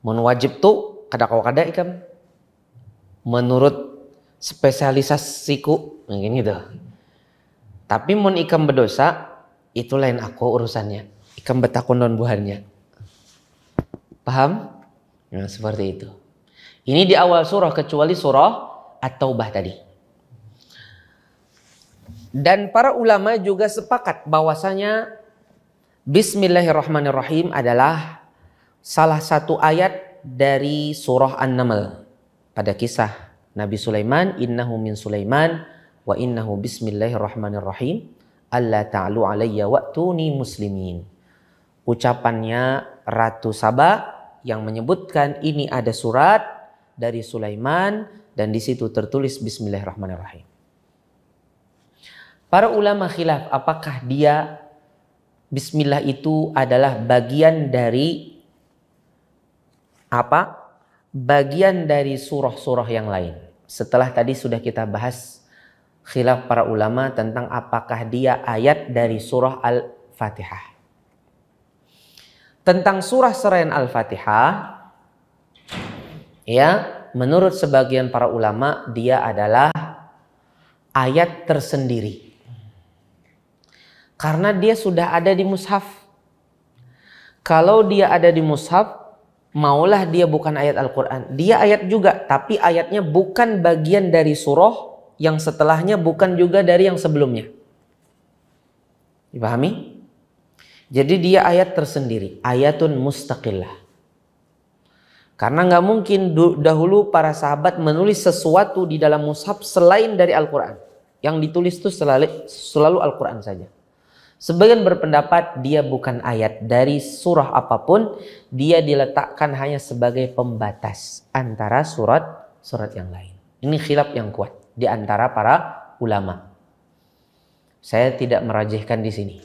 Mun wajib tuh kada ikam menurut spesialisasiku mungkin gitu. Tapi mun ikam berdosa itu lain aku urusannya. Ikam betakun don buhannya. Paham? Nah, seperti itu. Ini di awal surah kecuali surah At-Taubah tadi. Dan para ulama juga sepakat bahwasanya Bismillahirrahmanirrahim adalah salah satu ayat dari surah An-Naml. Pada kisah Nabi Sulaiman, innahu min Sulaiman wa innahu bismillahirrahmanirrahim alla ta'lu alayya wa'tuni muslimin. Ucapannya Ratu Saba yang menyebutkan ini ada surat dari Sulaiman dan di situ tertulis bismillahirrahmanirrahim. Para ulama khilaf apakah dia bismillah itu adalah bagian dari apa? Bagian dari surah-surah yang lain. Setelah tadi sudah kita bahas khilaf para ulama tentang apakah dia ayat dari surah Al-Fatihah. Tentang surah selain Al-Fatihah, ya, menurut sebagian para ulama dia adalah ayat tersendiri. Karena dia sudah ada di mushaf. Kalau dia ada di mushaf, maulah dia bukan ayat Al-Quran. Dia ayat juga, tapi ayatnya bukan bagian dari surah yang setelahnya bukan juga dari yang sebelumnya. Dipahami? Jadi dia ayat tersendiri, ayatun mustaqillah. Karena nggak mungkin dahulu para sahabat menulis sesuatu di dalam mushaf selain dari Al-Quran. Yang ditulis itu selalu Al-Quran saja. Sebagian berpendapat dia bukan ayat dari surah apapun, dia diletakkan hanya sebagai pembatas antara surat yang lain. Ini khilaf yang kuat di antara para ulama. Saya tidak merajihkan di sini.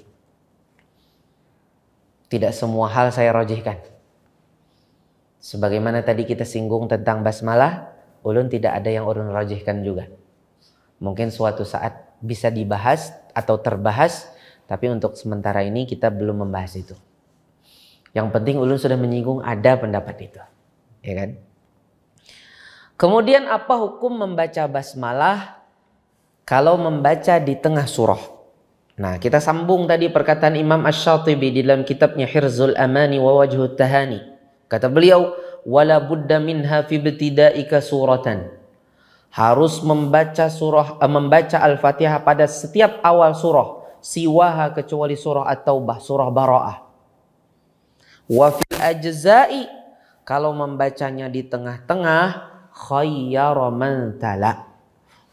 Tidak semua hal saya rajihkan. Sebagaimana tadi kita singgung tentang basmalah, ulun tidak ada yang ulun rajihkan juga. Mungkin suatu saat bisa dibahas atau terbahas, tapi untuk sementara ini kita belum membahas itu. Yang penting ulun sudah menyinggung ada pendapat itu, ya kan? Kemudian apa hukum membaca basmalah kalau membaca di tengah surah? Nah, kita sambung tadi perkataan Imam Asy-Syatibi di dalam kitabnya Hirzul Amani wa Wajhut Tahani. Kata beliau, wala budda minha fi ibtida'ika suratan. Harus membaca Al-Fatihah pada setiap awal surah, siwaha kecuali surah At-Taubah, surah Bara'ah. Wa fil ajza'i, kalau membacanya di tengah-tengah, khayyara man tala.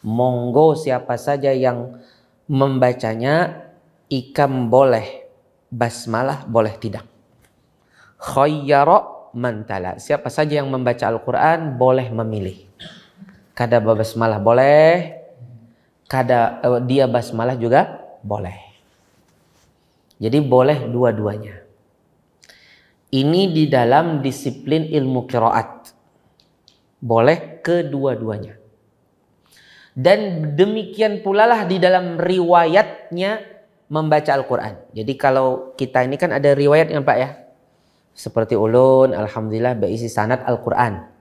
Monggo siapa saja yang membacanya, ikam boleh, basmalah boleh tidak. Khayyara mantala, siapa saja yang membaca Al-Quran boleh memilih. Kada basmalah boleh, kada dia basmalah juga boleh. Jadi boleh dua-duanya. Ini di dalam disiplin ilmu qiraat. Boleh kedua-duanya. Dan demikian pula lah di dalam riwayatnya membaca Al-Quran. Jadi kalau kita ini kan ada riwayatnya Pak ya. Seperti ulun, alhamdulillah berisi sanad Al-Quran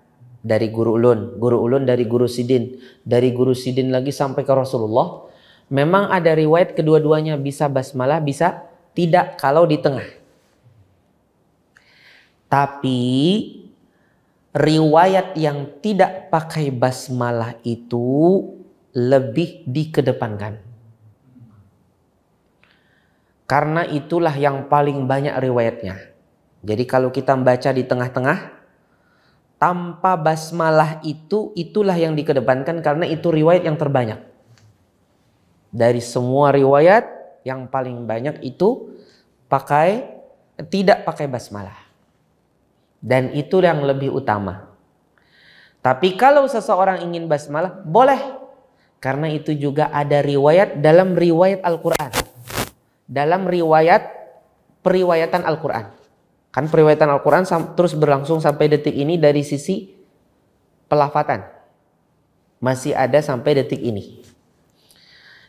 dari guru ulun dari guru sidin, dari guru sidin lagi sampai ke Rasulullah. Memang ada riwayat kedua-duanya bisa basmalah, bisa tidak kalau di tengah. Tapi riwayat yang tidak pakai basmalah itu lebih dikedepankan. Karena itulah yang paling banyak riwayatnya. Jadi kalau kita membaca di tengah-tengah tanpa basmalah itulah yang dikedepankan karena itu riwayat yang terbanyak. Dari semua riwayat yang paling banyak itu tidak pakai basmalah. Dan itu yang lebih utama. Tapi kalau seseorang ingin basmalah boleh. Karena itu juga ada riwayat dalam riwayat Al-Quran. Dalam periwayatan Al-Quran. Kan periwayatan Al-Quran terus berlangsung sampai detik ini dari sisi pelafatan. Masih ada sampai detik ini.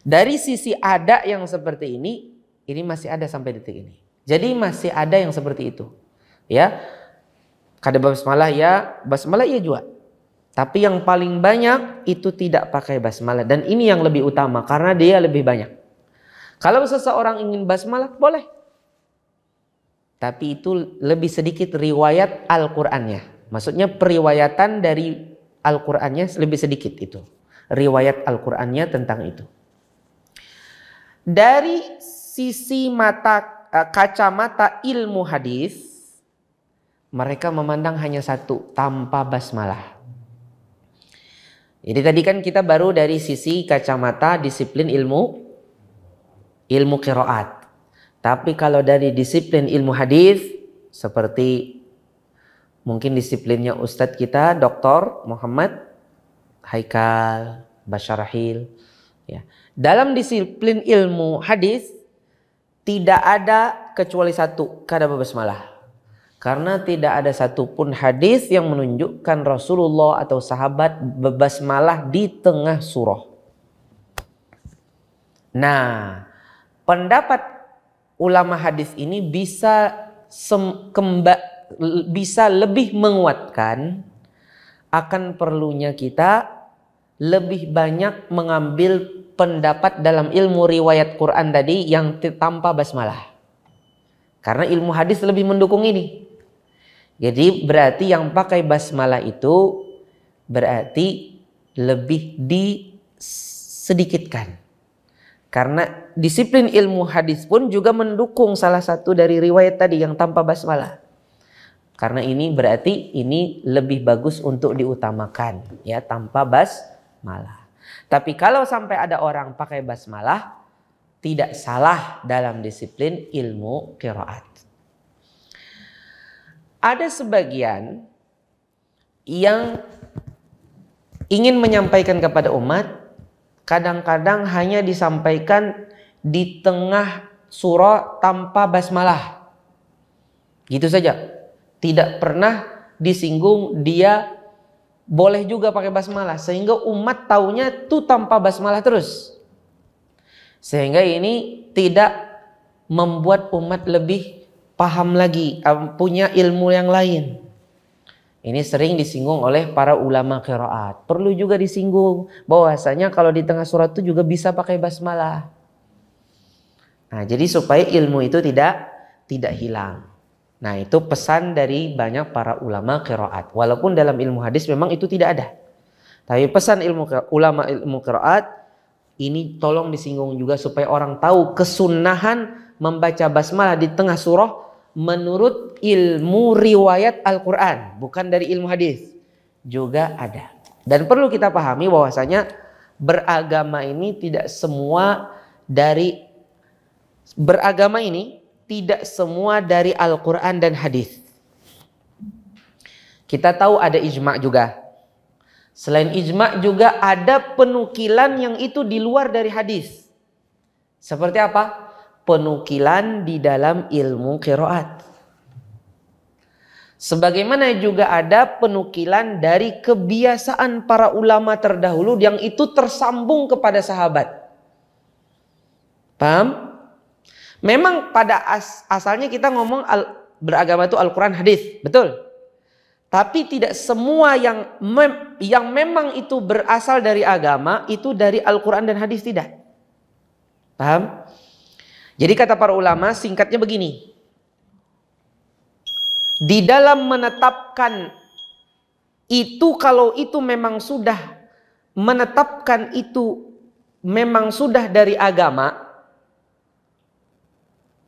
Dari sisi ada yang seperti ini masih ada sampai detik ini. Jadi masih ada yang seperti itu. Ya, kada basmalah ya, basmalah ya juga. Tapi yang paling banyak itu tidak pakai basmalah. Dan ini yang lebih utama karena dia lebih banyak. Kalau seseorang ingin basmalah boleh. Tapi itu lebih sedikit riwayat Al-Qur'annya. Maksudnya periwayatan dari Al-Qur'annya lebih sedikit itu. Riwayat Al-Qur'annya tentang itu. Dari sisi kacamata ilmu hadis, mereka memandang hanya satu, tanpa basmalah. Jadi tadi kan kita baru dari sisi kacamata disiplin ilmu qiraat. Tapi kalau dari disiplin ilmu hadis seperti mungkin disiplinnya Ustadz kita Dr. Muhammad Haikal Basyarahil ya. Dalam disiplin ilmu hadis tidak ada kecuali satu, kada basmalah. Karena tidak ada satupun hadis yang menunjukkan Rasulullah atau sahabat berbasmalah di tengah surah. Nah, pendapat ulama hadis ini bisa lebih menguatkan akan perlunya kita lebih banyak mengambil pendapat dalam ilmu riwayat Quran tadi yang tanpa basmalah. Karena ilmu hadis lebih mendukung ini. Jadi berarti yang pakai basmalah itu berarti lebih sedikitkan. Karena disiplin ilmu hadis pun juga mendukung salah satu dari riwayat tadi yang tanpa basmalah. Karena ini berarti ini lebih bagus untuk diutamakan ya, tanpa basmalah. Tapi kalau sampai ada orang pakai basmalah, tidak salah dalam disiplin ilmu qiraat. Ada sebagian yang ingin menyampaikan kepada umat, kadang-kadang hanya disampaikan di tengah surah tanpa basmalah. Gitu saja. Tidak pernah disinggung dia boleh juga pakai basmalah. Sehingga umat taunya itu tanpa basmalah terus. Sehingga ini tidak membuat umat lebih paham lagi, punya ilmu yang lain. Ini sering disinggung oleh para ulama qiraat. Perlu juga disinggung bahwasanya kalau di tengah surat itu juga bisa pakai basmalah. Nah, jadi supaya ilmu itu tidak hilang. Nah, itu pesan dari banyak para ulama qiraat. Walaupun dalam ilmu hadis memang itu tidak ada. Tapi pesan ulama ilmu qiraat ini tolong disinggung juga supaya orang tahu kesunahan membaca basmalah di tengah surah menurut ilmu riwayat Al-Quran, bukan dari ilmu hadis, juga ada. Dan perlu kita pahami bahwasanya beragama ini tidak semua dari Al-Quran dan hadis. Kita tahu ada ijma' juga. Selain ijma' juga ada penukilan yang itu di luar dari hadis. Seperti apa? Penukilan di dalam ilmu qiraat. Sebagaimana juga ada penukilan dari kebiasaan para ulama terdahulu yang itu tersambung kepada sahabat. Paham? Memang pada asalnya kita ngomong beragama itu Al-Quran hadis, betul. Tapi tidak semua yang memang itu berasal dari agama itu dari Al-Quran dan hadis, tidak. Paham? Jadi kata para ulama singkatnya begini. Di dalam menetapkan itu, kalau itu memang sudah menetapkan itu memang sudah dari agama,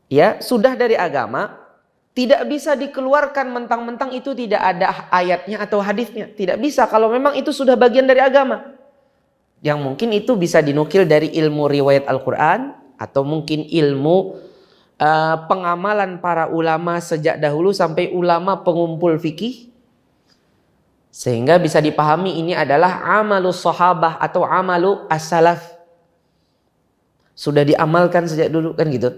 ya sudah dari agama, tidak bisa dikeluarkan mentang-mentang itu tidak ada ayatnya atau hadisnya. Tidak bisa kalau memang itu sudah bagian dari agama. Yang mungkin itu bisa dinukil dari ilmu riwayat Al-Quran, atau mungkin ilmu pengamalan para ulama sejak dahulu sampai ulama pengumpul fikih, sehingga bisa dipahami ini adalah amalus sahabah atau amalu as-salaf, sudah diamalkan sejak dulu kan gitu.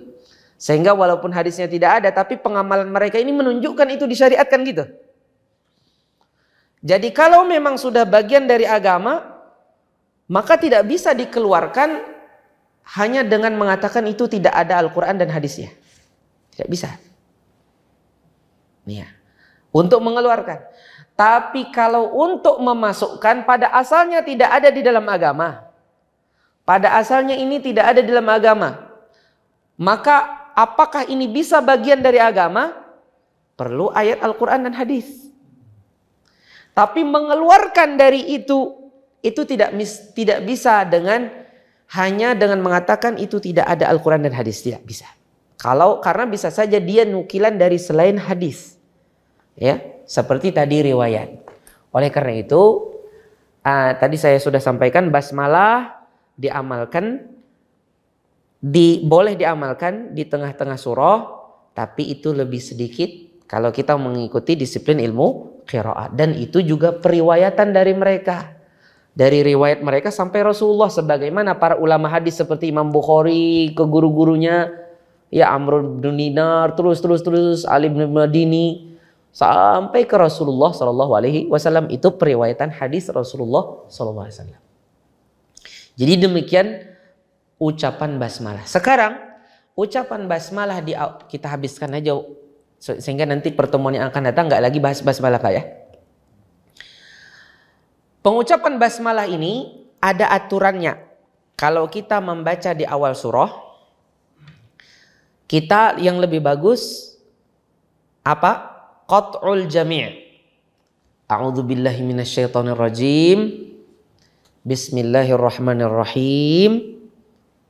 Sehingga walaupun hadisnya tidak ada, tapi pengamalan mereka ini menunjukkan itu disyariatkan gitu. Jadi kalau memang sudah bagian dari agama, maka tidak bisa dikeluarkan hanya dengan mengatakan itu tidak ada Al-Quran dan hadisnya. Tidak bisa. Nih ya. Untuk mengeluarkan. Tapi kalau untuk memasukkan, pada asalnya tidak ada di dalam agama. Pada asalnya ini tidak ada di dalam agama. Maka apakah ini bisa bagian dari agama? Perlu ayat Al-Quran dan hadis. Tapi mengeluarkan dari itu tidak bisa hanya dengan mengatakan itu tidak ada Al-Quran dan hadis. Tidak bisa. Karena bisa saja dia nukilan dari selain hadis. Ya, seperti tadi riwayat. Oleh karena itu, tadi saya sudah sampaikan basmalah boleh diamalkan di tengah-tengah surah, tapi itu lebih sedikit kalau kita mengikuti disiplin ilmu qiraat. Dan itu juga periwayatan dari mereka. Dari riwayat mereka sampai Rasulullah, sebagaimana para ulama hadis seperti Imam Bukhari ke guru-gurunya, ya Amr bin Dinar, terus Ali bin Madini sampai ke Rasulullah SAW. Itu periwayatan hadis Rasulullah SAW. Jadi demikian ucapan basmalah. Sekarang ucapan basmalah kita habiskan aja, sehingga nanti pertemuan yang akan datang nggak lagi bahas basmalah Pak ya. Pengucapan basmalah ini ada aturannya. Kalau kita membaca di awal surah, kita yang lebih bagus apa? Qat'ul jami'. A'udzubillahi minasyaitonirrajim. Bismillahirrahmanirrahim.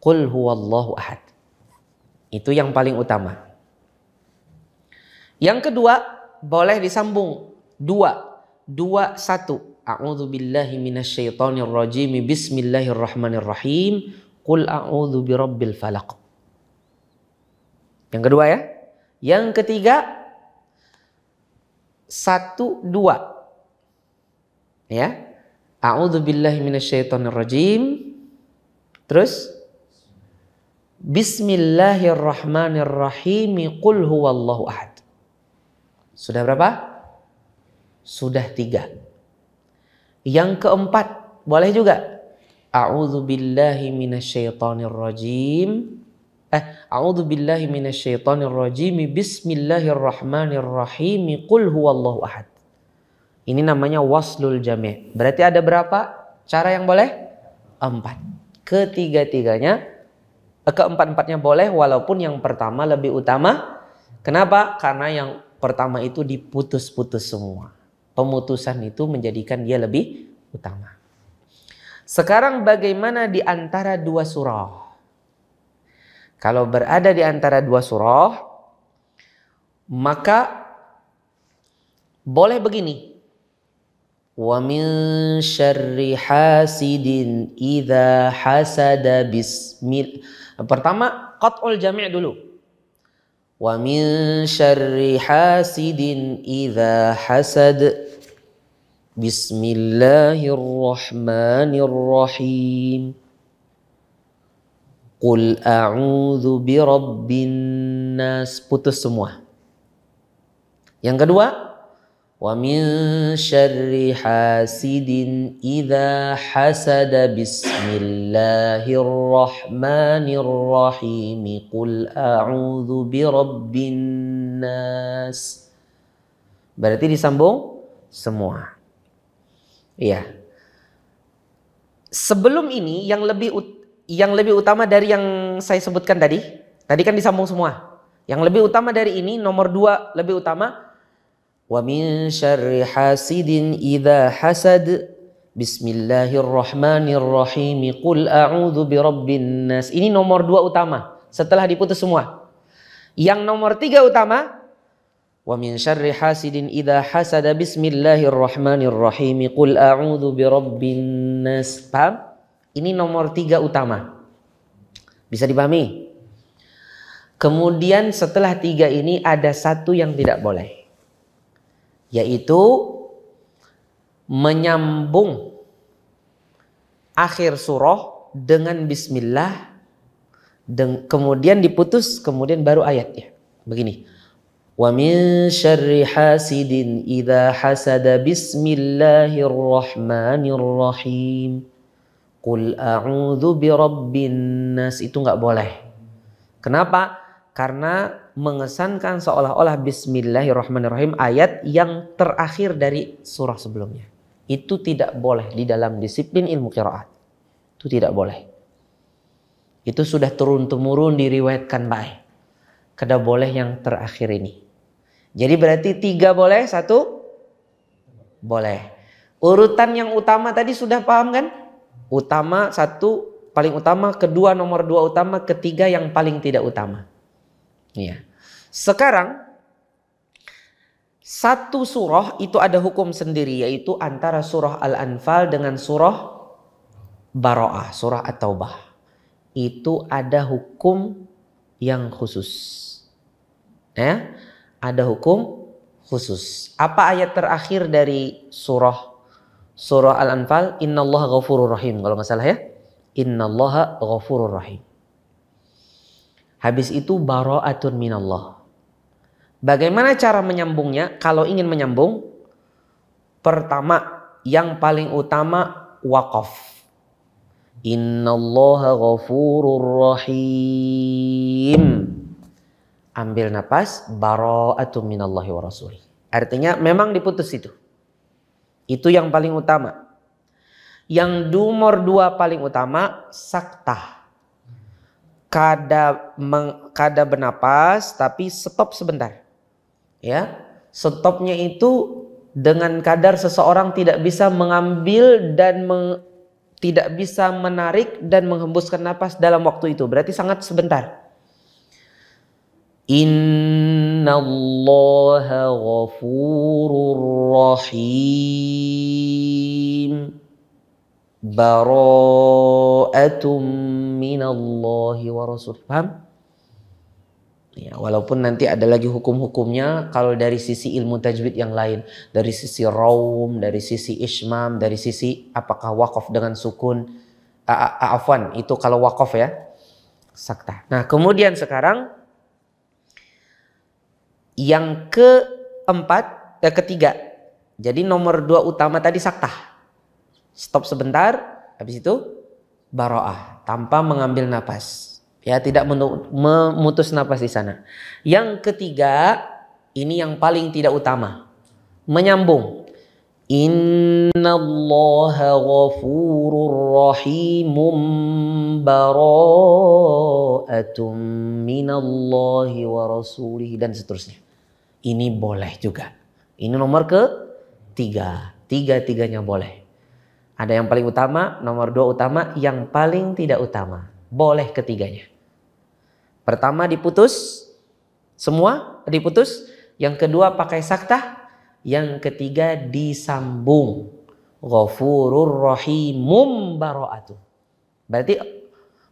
Qul huwallahu ahad. Itu yang paling utama. Yang kedua, boleh disambung. Dua, satu. A'udzu billahi minasyaitonir rajim. Bismillahirrahmanirrahim. Qul a'udzu birabbil falaq. Yang kedua ya. Yang ketiga, 1, 2. Ya. A'udzu billahi minasyaitonir rajim. Terus Bismillahirrahmanirrahim. Qul huwallahu ahad. Sudah berapa? Sudah 3. Yang keempat, boleh juga. A'udzu billahi minasyaitonir rajim. A'udzu billahi minasyaitonir rajim. Bismillahirrahmanirrahim. Qul huwallahu ahad. Ini namanya waslul jami'. Berarti ada berapa cara yang boleh? 4. Keempat-empatnya boleh, walaupun yang pertama lebih utama. Kenapa? Karena yang pertama itu diputus-putus semua. Pemutusan itu menjadikan dia lebih utama. Sekarang bagaimana di antara 2 surah? Kalau berada di antara 2 surah, maka boleh begini. Wa min syarri hasidin idza hasada bismillah. Pertama, qat'ul jami' dulu. Wa min syarri hasidin idza hasad. Bismillahirrahmanirrahim. Qul a'udzu birabbin nas. Putus semua. Yang kedua, wa min syarri hasidin idza hasada bismillahirrahmanirrahim. Qul a'udzu birabbin nas. Berarti disambung semua. Iya. Sebelum ini yang lebih utama dari yang saya sebutkan tadi kan disambung semua. Yang lebih utama dari ini, nomor 2 lebih utama. Wa min syarri hasidin idza hasad. Bismillahirrahmanirrahim. Qul a'udzu birabbin nas. Ini nomor 2 utama setelah diputus semua. Yang nomor 3 utama, wa min syarri hasidin idza hasada. Bismillahirrahmanirrahim. Qul a'udzu birabbin nas. Paham? Ini nomor 3 utama. Bisa dipahami? Kemudian setelah 3 ini ada 1 yang tidak boleh. Yaitu menyambung akhir surah dengan bismillah, kemudian diputus, kemudian baru ayatnya. Begini. Wa min syarri hasidin idza hasada bismillahirrahmanirrahim. Qul a'udzu birabbin nas. Itu enggak boleh. Kenapa? Karena mengesankan seolah-olah bismillahirrahmanirrahim ayat yang terakhir dari surah sebelumnya. Itu tidak boleh di dalam disiplin ilmu qiraat. Itu tidak boleh. Itu sudah turun-temurun diriwayatkan baik. Kada boleh yang terakhir ini. Jadi berarti 3 boleh, 1 boleh. Urutan yang utama tadi sudah paham kan? Utama 1 paling utama, kedua nomor 2 utama, ketiga yang paling tidak utama. Iya. Sekarang 1 surah itu ada hukum sendiri, yaitu antara surah Al-Anfal dengan surah Bara'ah, surah At-Taubah. Itu ada hukum yang khusus. Ya, ada hukum khusus. Apa ayat terakhir dari surah Al-Anfal? Innallaha ghafurur rahim, kalau nggak salah ya. Innallaha ghafurur rahim. Habis itu bara'atun minallah. Bagaimana cara menyambungnya? Kalau ingin menyambung, pertama yang paling utama waqaf. Innallaha ghafurur rahim. Ambil napas, bara'atun minallahi wa rasulih. Artinya memang diputus itu. Itu yang paling utama. Yang nomor 2 paling utama saktah. Kada bernapas tapi stop sebentar. Ya, stopnya itu dengan kadar seseorang tidak bisa mengambil dan tidak bisa menarik dan menghembuskan napas dalam waktu itu. Berarti sangat sebentar. Innallaha ghafurur rahim. Bara'atum minallahi wa rasul. Paham? Ya, walaupun nanti ada lagi hukum-hukumnya kalau dari sisi ilmu tajwid yang lain, dari sisi raum, dari sisi ismam, dari sisi apakah waqaf dengan sukun, afwan itu kalau waqaf ya, sakta. Nah kemudian sekarang yang ketiga, jadi nomor 2 utama tadi sakta, stop sebentar, habis itu baro'ah tanpa mengambil napas. Ya, tidak memutus napas di sana. Yang ketiga, ini yang paling tidak utama. Menyambung. Innallaha ghafurur rahimum bara'atum minallahi wa rasulih dan seterusnya. Ini boleh juga. Ini nomor ketiga. Tiga-tiganya boleh. Ada yang paling utama, nomor 2 utama, yang paling tidak utama. Boleh ketiganya. Pertama diputus, semua diputus. Yang kedua pakai saktah. Yang ketiga disambung. Ghafurur rahimum bara'atu. Berarti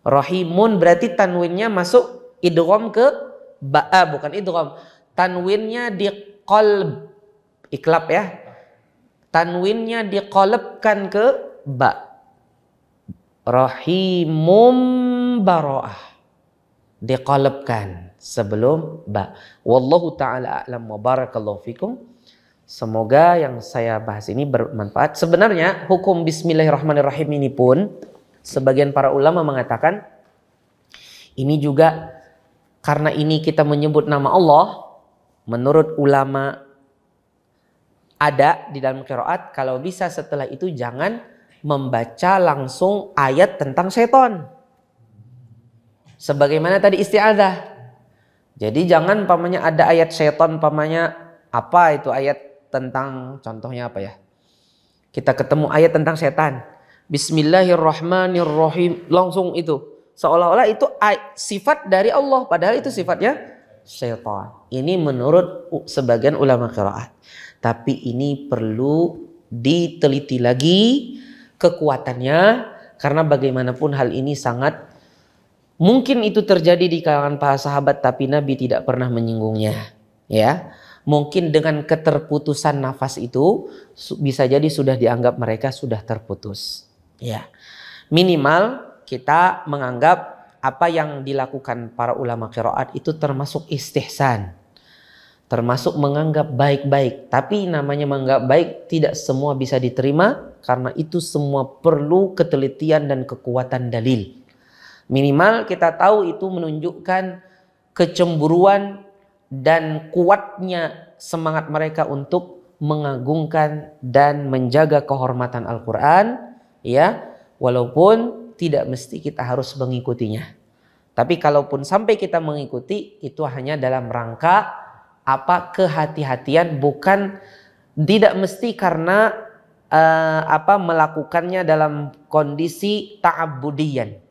rahimun berarti tanwinnya masuk idgham ke bukan idgham. Tanwinnya di qalb. Iklab ya. Tanwinnya diqalabkan ke ba. Rahimum bara'ah. Diqalabkan sebelum ba. Wallahu ta'ala a'lam wa barakallahu fikum. Semoga yang saya bahas ini bermanfaat. Sebenarnya hukum bismillahirrahmanirrahim ini pun sebagian para ulama mengatakan ini juga karena ini kita menyebut nama Allah, menurut ulama ada di dalam qiraat kalau bisa setelah itu jangan membaca langsung ayat tentang setan. Sebagaimana tadi isti'adzah. Jadi jangan pamannya ada ayat setan, pamannya apa itu ayat tentang, contohnya apa ya? Kita ketemu ayat tentang setan. Bismillahirrahmanirrahim. Langsung itu. Seolah-olah itu sifat dari Allah. Padahal itu sifatnya setan. Ini menurut sebagian ulama qiraat. Tapi ini perlu diteliti lagi kekuatannya. Karena bagaimanapun hal ini sangat mungkin itu terjadi di kalangan para sahabat tapi Nabi tidak pernah menyinggungnya, ya. Mungkin dengan keterputusan nafas itu bisa jadi sudah dianggap mereka sudah terputus, ya. Minimal kita menganggap apa yang dilakukan para ulama qiraat itu termasuk istihsan. Termasuk menganggap baik-baik, tapi namanya menganggap baik tidak semua bisa diterima karena itu semua perlu ketelitian dan kekuatan dalil. Minimal kita tahu itu menunjukkan kecemburuan dan kuatnya semangat mereka untuk mengagungkan dan menjaga kehormatan Al-Quran, ya, walaupun tidak mesti kita harus mengikutinya. Tapi kalaupun sampai kita mengikuti itu hanya dalam rangka kehati-hatian, bukan tidak mesti karena melakukannya dalam kondisi ta'abbudiyan.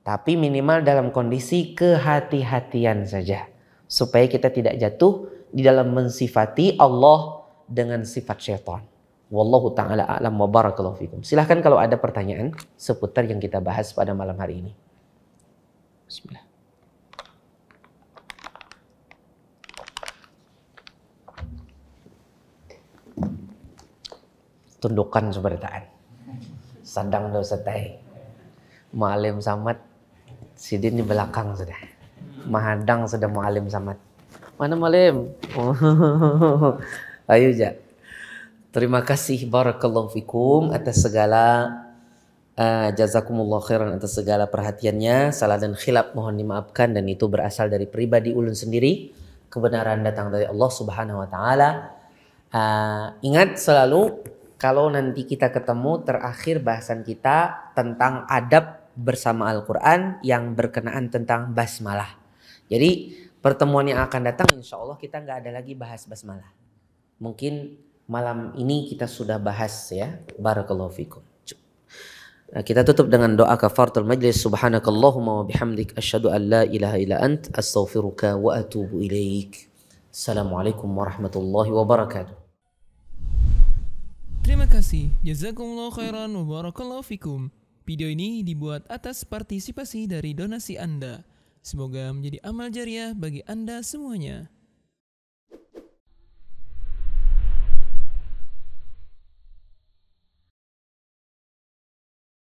Tapi minimal dalam kondisi kehati-hatian saja. Supaya kita tidak jatuh di dalam mensifati Allah dengan sifat syaitan. Wallahu ta'ala a'lam wa barakallahu fikum. Silahkan kalau ada pertanyaan seputar yang kita bahas pada malam hari ini. Bismillah. Tundukkan seberitaan. Sadang dosatai. Mu'alim Samad. Sidin di belakang sudah. Mahadang sudah Mu'alim Samad. Mana Mu'alim? Ayo ja. Terima kasih barakallahu fikum atas segala jazakumullah khairan atas segala perhatiannya. Salah dan khilaf mohon dimaafkan dan itu berasal dari pribadi ulun sendiri. Kebenaran datang dari Allah Subhanahu wa taala. Ingat selalu kalau nanti kita ketemu terakhir bahasan kita tentang adab bersama Al-Quran yang berkenaan tentang basmalah. Jadi pertemuan yang akan datang insya Allah kita nggak ada lagi bahas basmalah. Mungkin malam ini kita sudah bahas ya. Barakallahu fikum. Kita tutup dengan doa kafaratul majlis. Subhanakallahumma wa bihamdik asyhadu an la ilaha illa ant astaghfiruka wa atubu ilaik. Assalamualaikum warahmatullahi wabarakatuh. Terima kasih. Jazakumullah khairan wa barakallahu fikum. Video ini dibuat atas partisipasi dari donasi Anda. Semoga menjadi amal jariah bagi Anda semuanya.